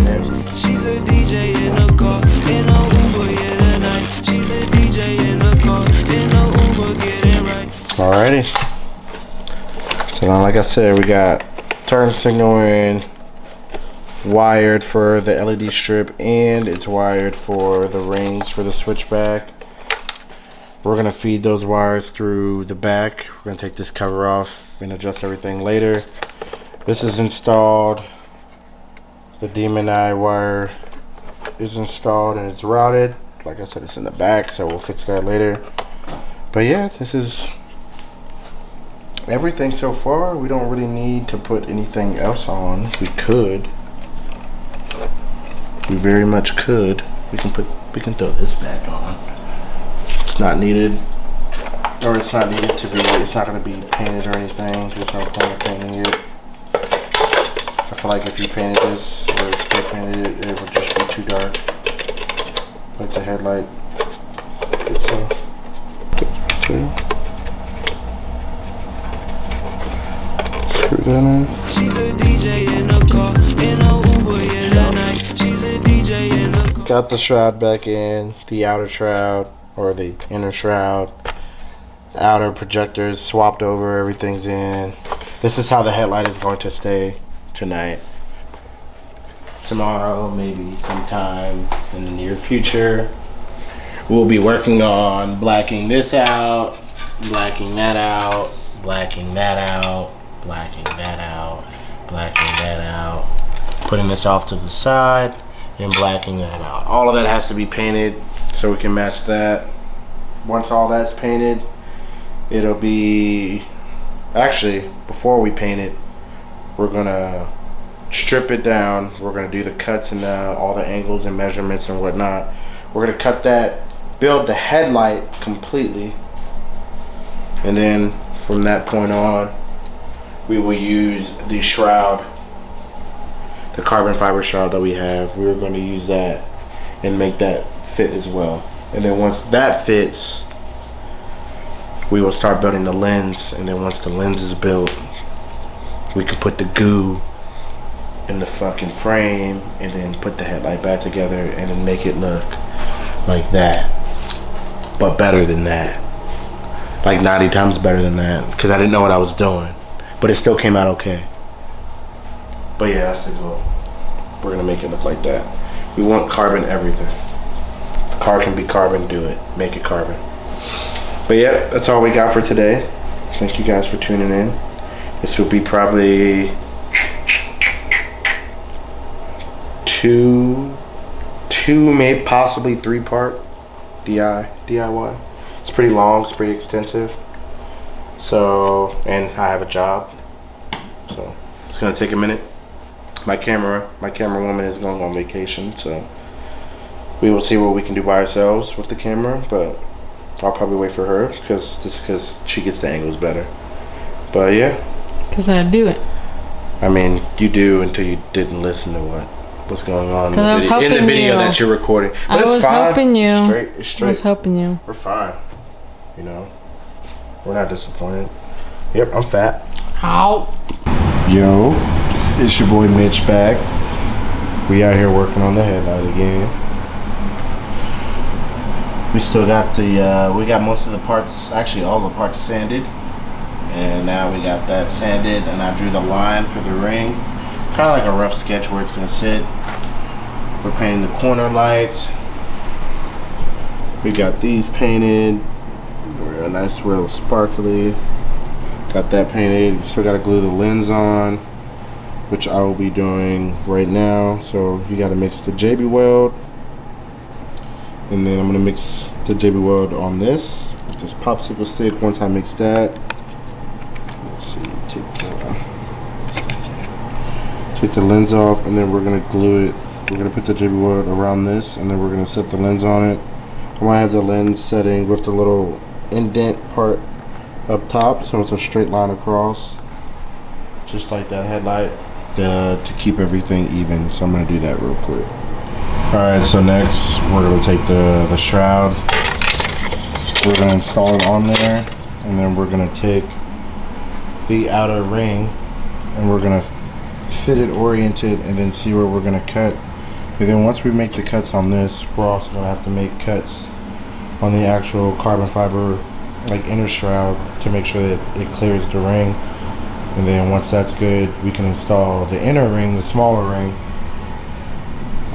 S3: she's a DJ in the car, in a Uber, yeah, tonight. She's a DJ in the car, in a Uber, getting right.
S1: Alrighty. So now, like I said, we got turn signal in, wired for the LED strip, and it's wired for the rings for the switchback. We're gonna feed those wires through the back. We're gonna take this cover off and adjust everything later. This is installed. The Demon Eye wire is installed and it's routed. Like I said, it's in the back, so we'll fix that later. But yeah, this is everything so far. We don't really need to put anything else on. We could. We very much could. We can throw this back on. It's not needed. Or it's not needed to be, it's not gonna be painted or anything. There's no point of painting it. I feel like if you painted this or spray painted it, it would just be too dark. Like the headlight itself. Okay. Screw that in.
S3: She's a DJ in the car, in a Uber, yeah, tonight. She's a DJ in the car.
S1: Got the shroud back in, the outer shroud or the inner shroud. Outer projectors swapped over, everything's in. This is how the headlight is going to stay tonight. Tomorrow, maybe sometime in the near future, we'll be working on blacking this out, blacking that out, blacking that out, blacking that out, blacking that out, putting this off to the side and blacking that out. All of that has to be painted so we can match that. Once all that's painted, it'll be, actually before we paint it, we're gonna strip it down. We're gonna do the cuts and all the angles and measurements and whatnot. We're gonna cut that, build the headlight completely, and then from that point on, we will use the shroud, the carbon fiber shroud that we have. We're going to use that and make that fit as well. And then once that fits, we will start building the lens. And then once the lens is built, we can put the goo in the fucking frame and then put the headlight back together and then make it look like that, but better than that, like 90 times better than that, because I didn't know what I was doing, but it still came out okay. But yeah, that's the goal. We're gonna make it look like that. We want carbon everything. The car can be carbon, do it, make it carbon. But yeah, that's all we got for today. Thank you guys for tuning in. This will be probably two, maybe possibly 3-part DIY. It's pretty long, it's pretty extensive. So, and I have a job, so it's gonna take a minute. My camera woman is going on vacation, so we will see what we can do by ourselves with the camera, but I'll probably wait for her because she gets the angles better. But yeah.
S2: Cause I do it.
S1: I mean, you do until you didn't listen to what's going on in the video that you're recording. But
S2: I was helping you.
S1: It's straight.
S2: I was helping you.
S1: We're fine. You know, we're not disappointed. Yep, I'm fat.
S2: Ow.
S1: Yo, it's your boy Mitch back. We out here working on the headlight again. We still got we got most of the parts, actually all the parts sanded. And now we got that sanded, and I drew the line for the ring. Kind of like a rough sketch where it's gonna sit. We're painting the corner lights. We got these painted. They're a nice, real sparkly. Got that painted. Still gotta glue the lens on, which I will be doing right now. So you gotta mix the JB Weld, and then I'm gonna mix the JB Weld on this with this popsicle stick. Once I mix that, let's see, take the lens off, and then we're gonna glue it. We're gonna put the JB Weld around this, and then we're gonna set the lens on it. I want to have the lens setting with the little indent part up top, so it's a straight line across, just like that headlight, to keep everything even. So I'm gonna do that real quick. Alright, so next we're gonna take the shroud, we're gonna install it on there, and then we're gonna take the outer ring and we're gonna fit it, orient it, and then see where we're gonna cut. And then once we make the cuts on this, we're also gonna have to make cuts on the actual carbon fiber, like inner shroud, to make sure that it clears the ring. And then once that's good, we can install the inner ring, the smaller ring,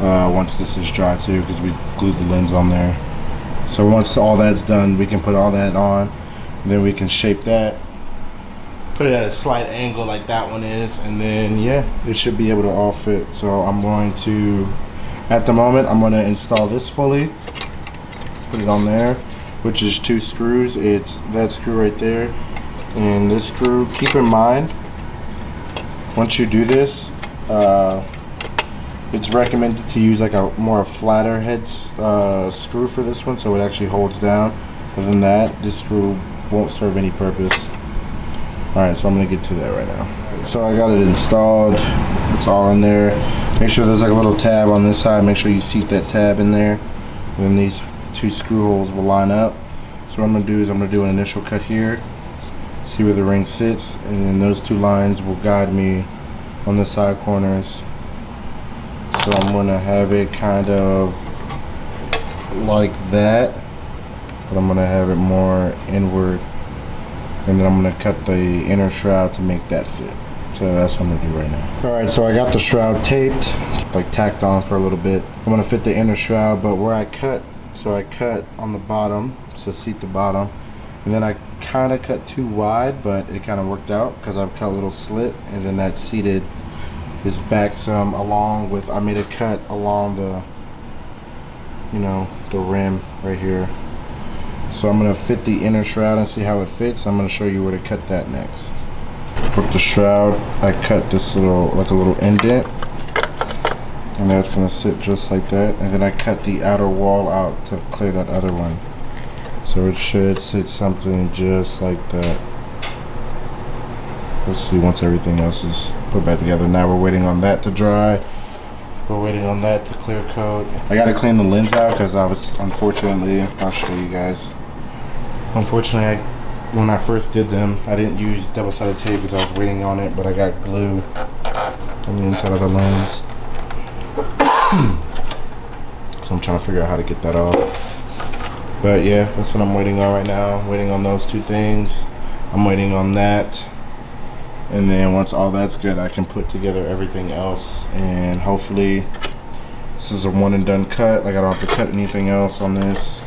S1: once this is dry too, because we glued the lens on there. So once all that's done, we can put all that on, and then we can shape that, put it at a slight angle like that one is, and then yeah, it should be able to all fit. So I'm going to, at the moment, I'm going to install this fully, put it on there, which is 2 screws. It's that screw right there and this screw. Keep in mind, once you do this, it's recommended to use like a more flatter head screw for this one, so it actually holds down. Other than that, this screw won't serve any purpose. Alright, so I'm gonna get to that right now. So I got it installed, it's all in there. Make sure there's like a little tab on this side, make sure you seat that tab in there, and then these 2 screw holes will line up. So what I'm gonna do is I'm gonna do an initial cut here, see where the ring sits, and then those 2 lines will guide me on the side corners. So I'm gonna have it kind of like that, but I'm gonna have it more inward, and then I'm gonna cut the inner shroud to make that fit. So that's what I'm gonna do right now. Alright, so I got the shroud taped, like tacked on for a little bit. I'm gonna fit the inner shroud, but where I cut, so I cut on the bottom, so seat the bottom, and then I kind of cut too wide, but it kind of worked out because I've cut a little slit, and then that seated this back some along with, I made a cut along the, you know, the rim right here. So I'm gonna fit the inner shroud and see how it fits. I'm gonna show you where to cut that next. With the shroud, I cut this little, like a little indent, and that's gonna sit just like that. And then I cut the outer wall out to clear that other one. So it should sit something just like that. Let's see once everything else is put back together. Now we're waiting on that to dry. We're waiting on that to clear coat. I gotta clean the lens out because I was, unfortunately, I'll show you guys. Unfortunately, when I first did them, I didn't use double-sided tape because I was waiting on it, but I got glue on the inside of the lens. So I'm trying to figure out how to get that off. But yeah, that's what I'm waiting on right now. I'm waiting on those 2 things. I'm waiting on that. And then once all that's good, I can put together everything else, and hopefully this is a one and done cut. Like I don't have to cut anything else on this.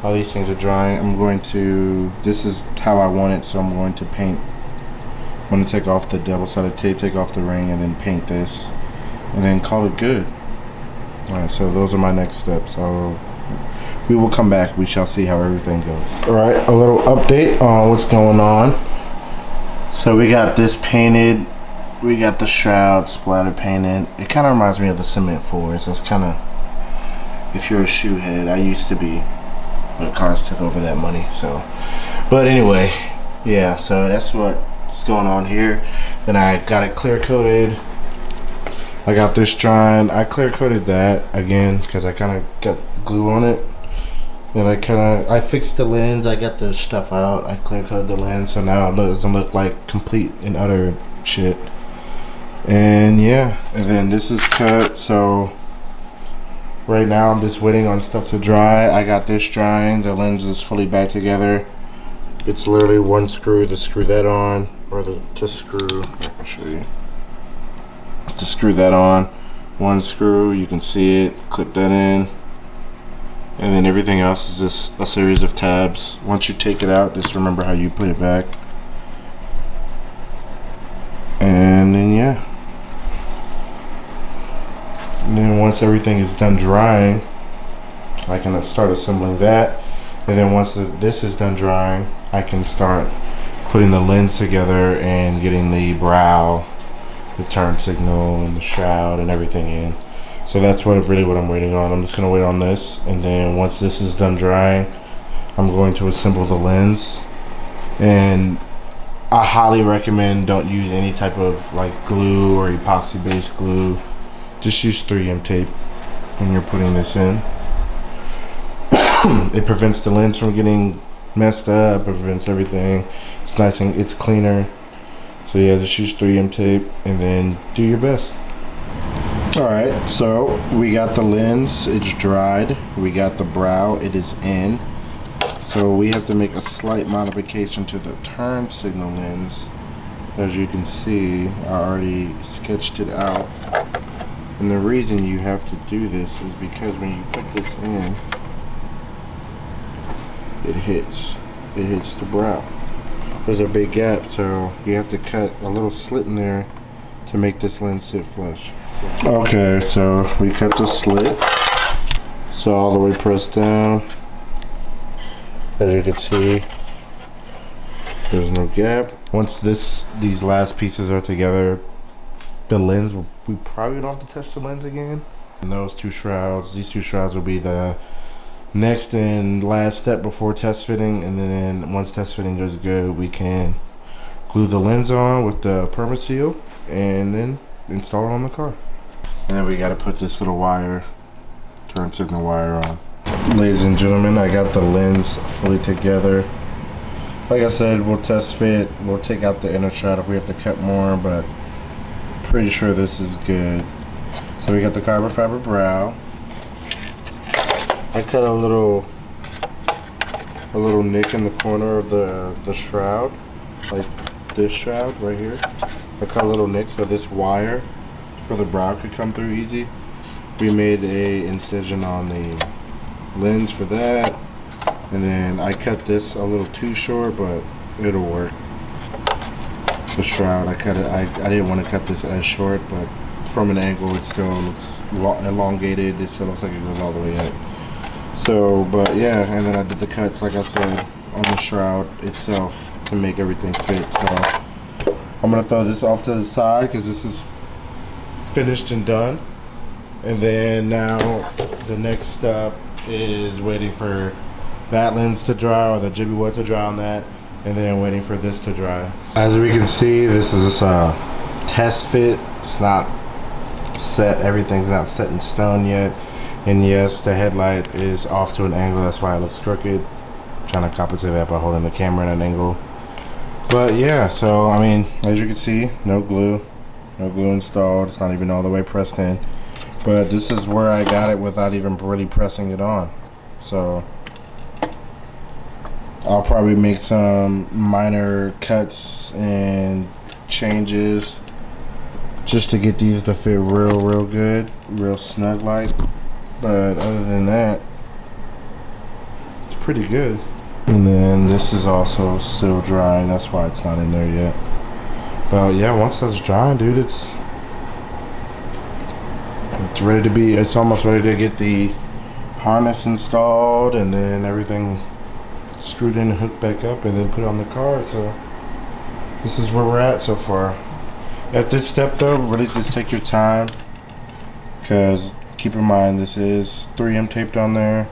S1: All these things are drying. I'm going to, this is how I want it, so I'm going to paint. I'm going to take off the double-sided tape, take off the ring, and then paint this, and then call it good. Alright, so those are my next steps. We will come back. We shall see how everything goes. Alright, a little update on what's going on. So we got this painted. We got the shroud splatter painted. It kind of reminds me of the Cement 4s. That's kind of, if you're a shoe head, I used to be, but cars took over that money. So, but anyway, yeah, so that's what what's going on here. Then I got it clear coated. I got this drying. I clear coated that again because I kind of got glue on it. Then I fixed the lens. I got the stuff out. I clear coated the lens, so now it doesn't look like complete and utter shit. And yeah, and then this is cut. So right now I'm just waiting on stuff to dry. I got this drying. The lens is fully back together. It's literally one screw to screw that on, or to screw. I'll show you. To screw that on, one screw. You can see it. Clip that in, and then everything else is just a series of tabs. Once you take it out, just remember how you put it back. And then yeah. And then once everything is done drying, I can start assembling that. And then once this is done drying, I can start putting the lens together and getting the brow, the turn signal, and the shroud and everything in. So that's really what I'm waiting on. I'm just gonna wait on this, and then once this is done drying, I'm going to assemble the lens. And I highly recommend don't use any type of like glue or epoxy based glue. Just use 3M tape when you're putting this in. It prevents the lens from getting messed up, prevents everything. It's nice and it's cleaner. So yeah, just use 3M tape and then do your best. Alright, so we got the lens, it's dried. We got the brow, it is in. So we have to make a slight modification to the turn signal lens. As you can see, I already sketched it out. And the reason you have to do this is because when you put this in, it hits the brow. There's a big gap, so you have to cut a little slit in there to make this lens sit flush. Okay, so we cut the slit, so all the way pressed down. As you can see, there's no gap. Once these last pieces are together, the lens, we probably don't have to touch the lens again. And these two shrouds will be the next and last step before test fitting. And then once test fitting goes good, we can glue the lens on with the perma seal and then install it on the car. And then we got to put this little wire, turn signal wire on. Ladies and gentlemen, I got the lens fully together. Like I said, we'll test fit. We'll take out the inner shroud if we have to cut more, but pretty sure this is good. So we got the carbon fiber brow. I cut a little nick in the corner of the shroud, like this shroud right here. I cut a little nick so this wire for the brow could come through easy. We made a incision on the lens for that, and then I cut this a little too short, but it'll work. The shroud, I cut it. I didn't want to cut this as short, but from an angle it still looks elongated. It still looks like it goes all the way up. So, but yeah, and then I did the cuts, like I said, on the shroud itself to make everything fit. So I'm gonna throw this off to the side because this is finished and done. And then now the next step is waiting for that lens to dry, or the jibby wood to dry on that, and then waiting for this to dry. As we can see, this is a test fit. It's not set, everything's not set in stone yet. And yes, the headlight is off to an angle, that's why it looks crooked. I'm trying to compensate that by holding the camera at an angle. But yeah, so I mean, as you can see, no glue installed. It's not even all the way pressed in. But this is where I got it without even really pressing it on. So I'll probably make some minor cuts and changes just to get these to fit real good, real snug like. But other than that, it's pretty good. And then this is also still drying, that's why it's not in there yet. But yeah, once that's drying, dude, it's ready to be, it's almost ready to get the harness installed and then everything screwed in and hooked back up and then put on the car. So this is where we're at so far. At this step though, really just take your time, because keep in mind this is 3M taped on there.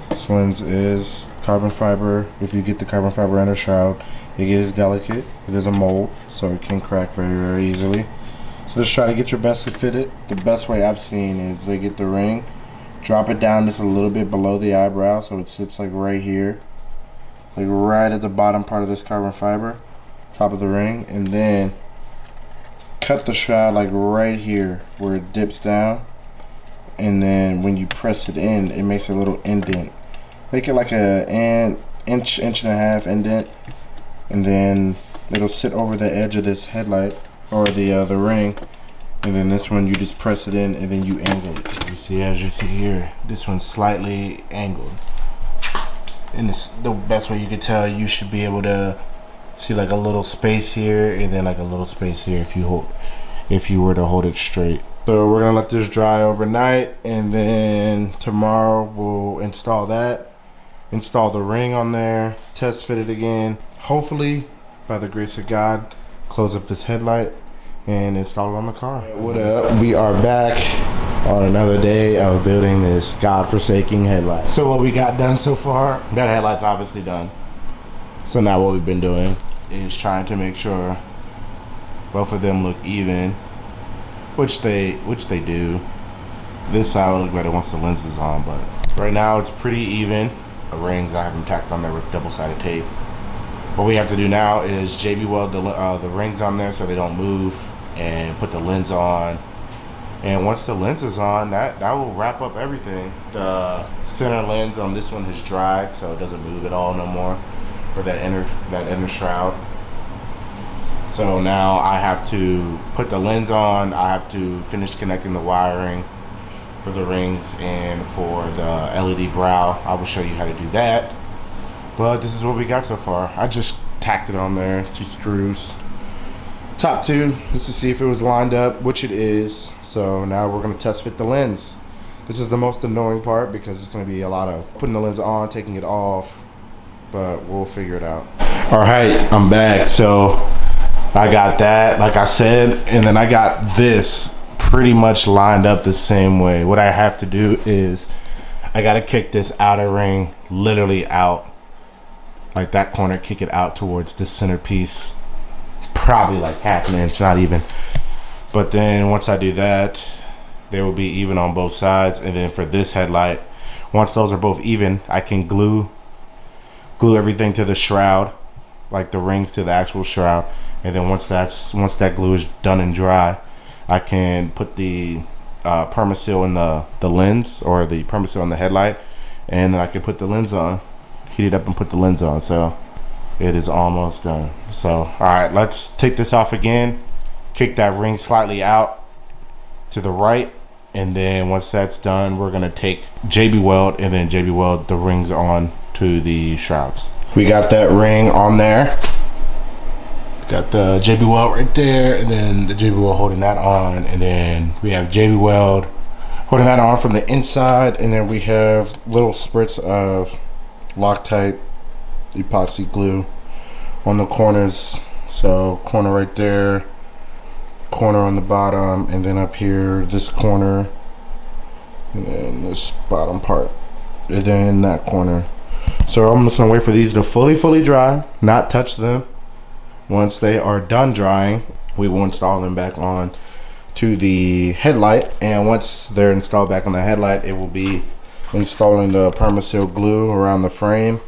S1: This lens is carbon fiber. If you get the carbon fiber inner shroud, It is delicate. It is a mold, so it can crack very, very easily. So just try to get your best to fit it. The best way I've seen is they get the ring, drop it down just a little bit below the eyebrow so it sits like right here, like right at the bottom part of this carbon fiber, top of the ring, and then cut the shroud like right here where it dips down, and then when you press it in, it makes a little indent. Make it like an inch and a half indent, and then it'll sit over the edge of this headlight or the ring, and then this one you just press it in and then you angle it. You see, as you see here, this one's slightly angled, and it's the best way you could tell. You should be able to see like a little space here and then like a little space here if you were to hold it straight. So we're gonna let this dry overnight, and then tomorrow we'll install that, install the ring on there, test fit it again, hopefully by the grace of God close up this headlight and install it on the car. What up? We are back on another day of building this godforsaken headlight. So what we got done so far, that headlight's obviously done. So now what we've been doing is trying to make sure both of them look even, which they do. This side will look better once the lens is on, but right now it's pretty even. The rings I have them tacked on there with double-sided tape. What we have to do now is JB weld the rings on there so they don't move, and put the lens on. And once the lens is on, that will wrap up everything. The center lens on this one has dried, so it doesn't move at all no more for that inner shroud. So now I have to put the lens on. I have to finish connecting the wiring for the rings and for the LED brow. I will show you how to do that. But this is what we got so far. I just tacked it on there, 2 screws. Top 2, just to see if it was lined up, which it is. So now we're gonna test fit the lens. This is the most annoying part because it's gonna be a lot of putting the lens on, taking it off, but we'll figure it out. All right, I'm back. So I got that, like I said, and then I got this pretty much lined up the same way. What I have to do is I gotta kick this outer ring literally out, like that corner, kick it out towards this centerpiece, probably like half an inch, not even. But then once I do that, they will be even on both sides. And then for this headlight, once those are both even, I can glue everything to the shroud, like the rings to the actual shroud. And then once that glue is done and dry, I can put the Permaseal in the lens, or the Permaseal in the headlight, and then I can put the lens on, heat it up and put the lens on. So it is almost done. So all right, let's take this off again, kick that ring slightly out to the right, and then once that's done, we're gonna take JB weld and then JB weld the rings on to the shrouds. We got that ring on there, got the JB weld right there, and then the JB weld holding that on, and then we have JB weld holding that on from the inside, and then we have little spritz of Loctite epoxy glue on the corners. So corner right there, corner on the bottom, and then up here this corner, and then this bottom part, and then that corner. So I'm just gonna wait for these to fully dry, not touch them. Once they are done drying, we will install them back on to the headlight, and once they're installed back on the headlight, it will be installing the Permaseal glue around the frame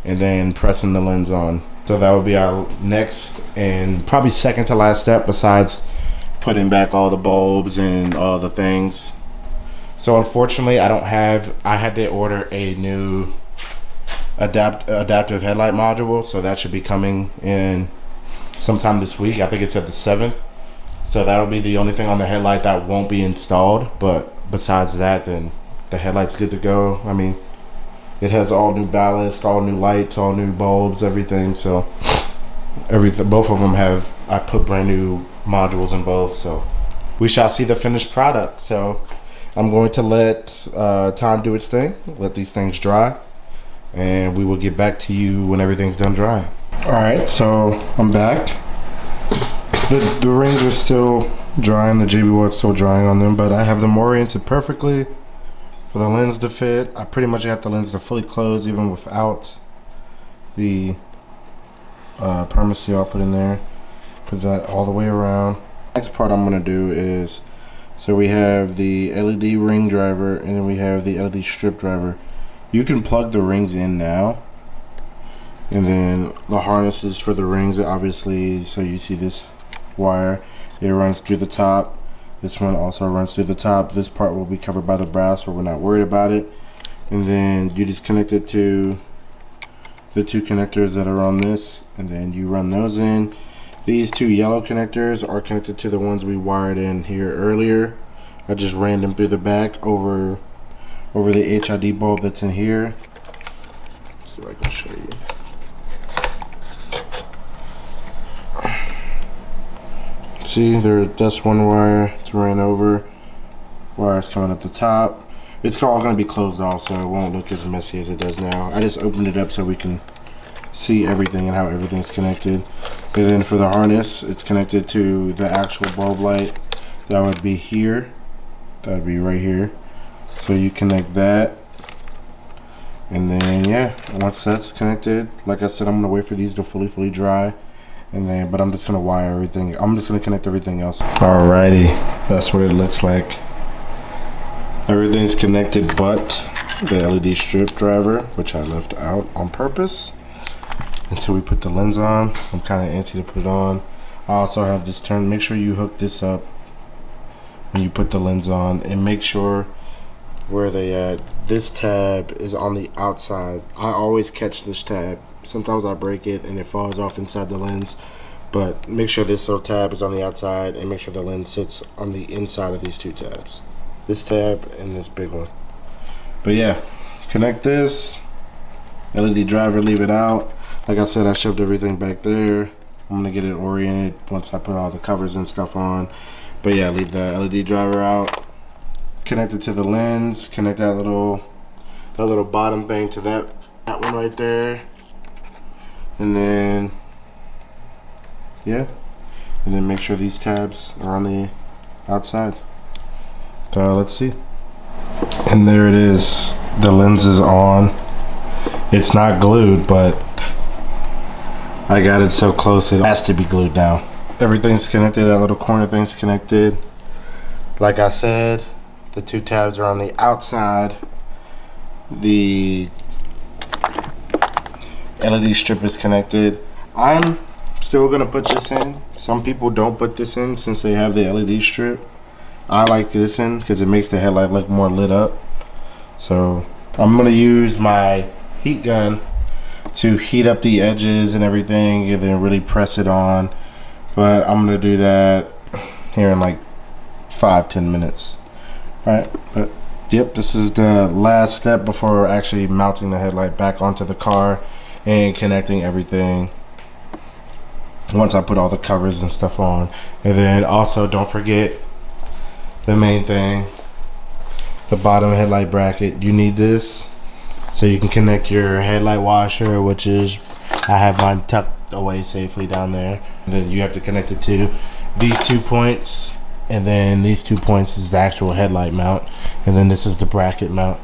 S1: and then pressing the lens on. So that would be our next and probably second to last step, besides putting back all the bulbs and all the things. So unfortunately I had to order a new adaptive headlight module, so that should be coming in sometime this week. I think it's at the 7th. So that'll be the only thing on the headlight that won't be installed, but besides that, then the headlight's good to go. I mean, it has all new ballast, all new lights, all new bulbs, everything. So both of them have, I put brand new modules in both, so we shall see the finished product. So I'm going to let time do its thing, let these things dry, and we will get back to you when everything's done drying. All right, so I'm back. The rings are still drying, the JB weld's still drying on them, but I have them oriented perfectly for the lens to fit. I pretty much got the lens to fully close even without the permaseal I'll put in there. Put that all the way around. Next part I'm gonna do is, so we have the LED ring driver and then we have the LED strip driver. You can plug the rings in now, and then the harnesses for the rings, obviously. So you see this wire, it runs through the top. This one also runs through the top. This part will be covered by the brass, so we're not worried about it. And then you just connect it to the two connectors that are on this, and then you run those in. These two yellow connectors are connected to the ones we wired in here earlier. I just ran them through the back over the HID bulb that's in here. Let's see if I can show you. See, that's one wire. It's ran over. Wire's coming up the top. It's all going to be closed off, so it won't look as messy as it does now. I just opened it up so we can see everything and how everything's connected. And then for the harness, it's connected to the actual bulb light. That would be here. That would be right here. So you connect that. And then, yeah, once that's connected, like I said, I'm going to wait for these to fully dry. And then, but I'm just going to wire everything. I'm just going to connect everything else. Alrighty, that's what it looks like. Everything's connected but the LED strip driver, which I left out on purpose until we put the lens on. I'm kind of antsy to put it on. I also have this turn. Make sure you hook this up when you put the lens on, and make sure where they at. This tab is on the outside. I always catch this tab. Sometimes I break it and it falls off inside the lens, but make sure this little tab is on the outside, and make sure the lens sits on the inside of these two tabs. This tab and this big one. But yeah, connect this. LED driver, leave it out. Like I said, I shoved everything back there. I'm gonna get it oriented once I put all the covers and stuff on. But yeah, leave the LED driver out. Connect it to the lens. Connect that little bottom thing to that one right there. And then, yeah. And then make sure these tabs are on the outside. Let's see. And there it is. The lens is on. It's not glued, but I got it so close it has to be glued now. Everything's connected. That little corner thing's connected. Like I said, the two tabs are on the outside. The LED strip is connected. I'm still gonna put this in. Some people don't put this in since they have the LED strip. I like this in because it makes the headlight look more lit up. So I'm gonna use my heat gun to heat up the edges and everything, and then really press it on. But I'm gonna do that here in like 5-10 minutes. All right, but yep, this is the last step before actually mounting the headlight back onto the car and connecting everything once I put all the covers and stuff on. And then also don't forget the main thing, the bottom headlight bracket. You need this so you can connect your headlight washer, which is, I have mine tucked away safely down there. And then you have to connect it to these 2 points, and then these 2 points is the actual headlight mount, and then this is the bracket mount.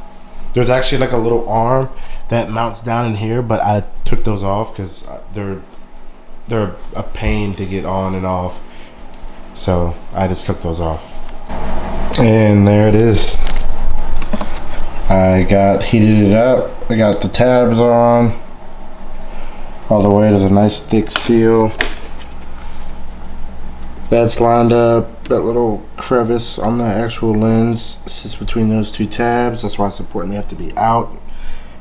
S1: There's actually like a little arm that mounts down in here, but I took those off because they're a pain to get on and off, so I just took those off. And there it is. I got heated it up. I got the tabs on all the way. There's a nice thick seal that's lined up. That little crevice on the actual lens sits between those two tabs. That's why it's important they have to be out.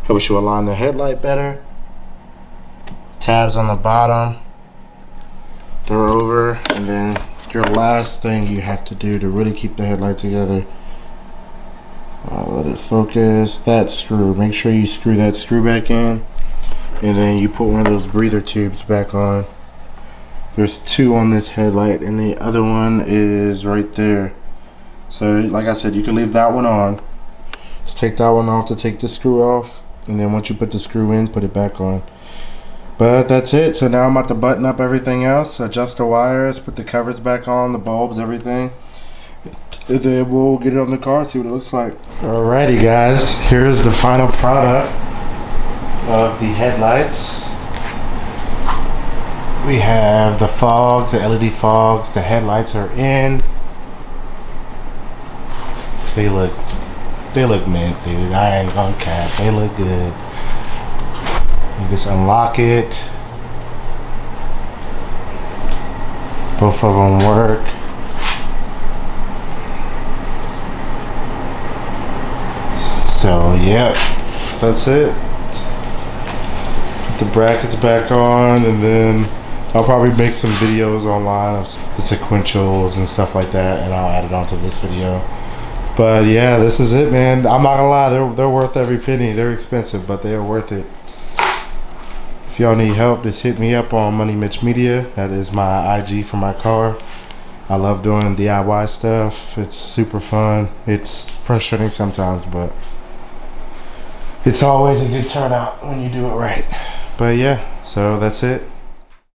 S1: Helps you align the headlight better. Tabs on the bottom, they're over. And then your last thing you have to do to really keep the headlight together, let it focus, that screw. Make sure you screw that screw back in, and then you put one of those breather tubes back on. There's 2 on this headlight, and the other one is right there. So like I said, you can leave that one on. Just take that one off to take the screw off, and then once you put the screw in, put it back on. But that's it. So now I'm about to button up everything else, adjust the wires, put the covers back on, the bulbs, everything. And then we'll get it on the car, see what it looks like. Alrighty guys, here's the final product of the headlights. We have the fogs, the LED fogs. The headlights are in. They look mint, dude. I ain't gonna cap. They look good. You just unlock it. Both of them work. So, yep, that's it. Put the brackets back on, and then I'll probably make some videos online of the sequentials and stuff like that, and I'll add it onto this video. But yeah, this is it, man. I'm not gonna lie, they're worth every penny. They're expensive, but they are worth it. If y'all need help, just hit me up on Moneymitchmedia. That is my IG for my car. I love doing DIY stuff. It's super fun. It's frustrating sometimes, but it's always a good turnout when you do it right. But yeah, so that's it.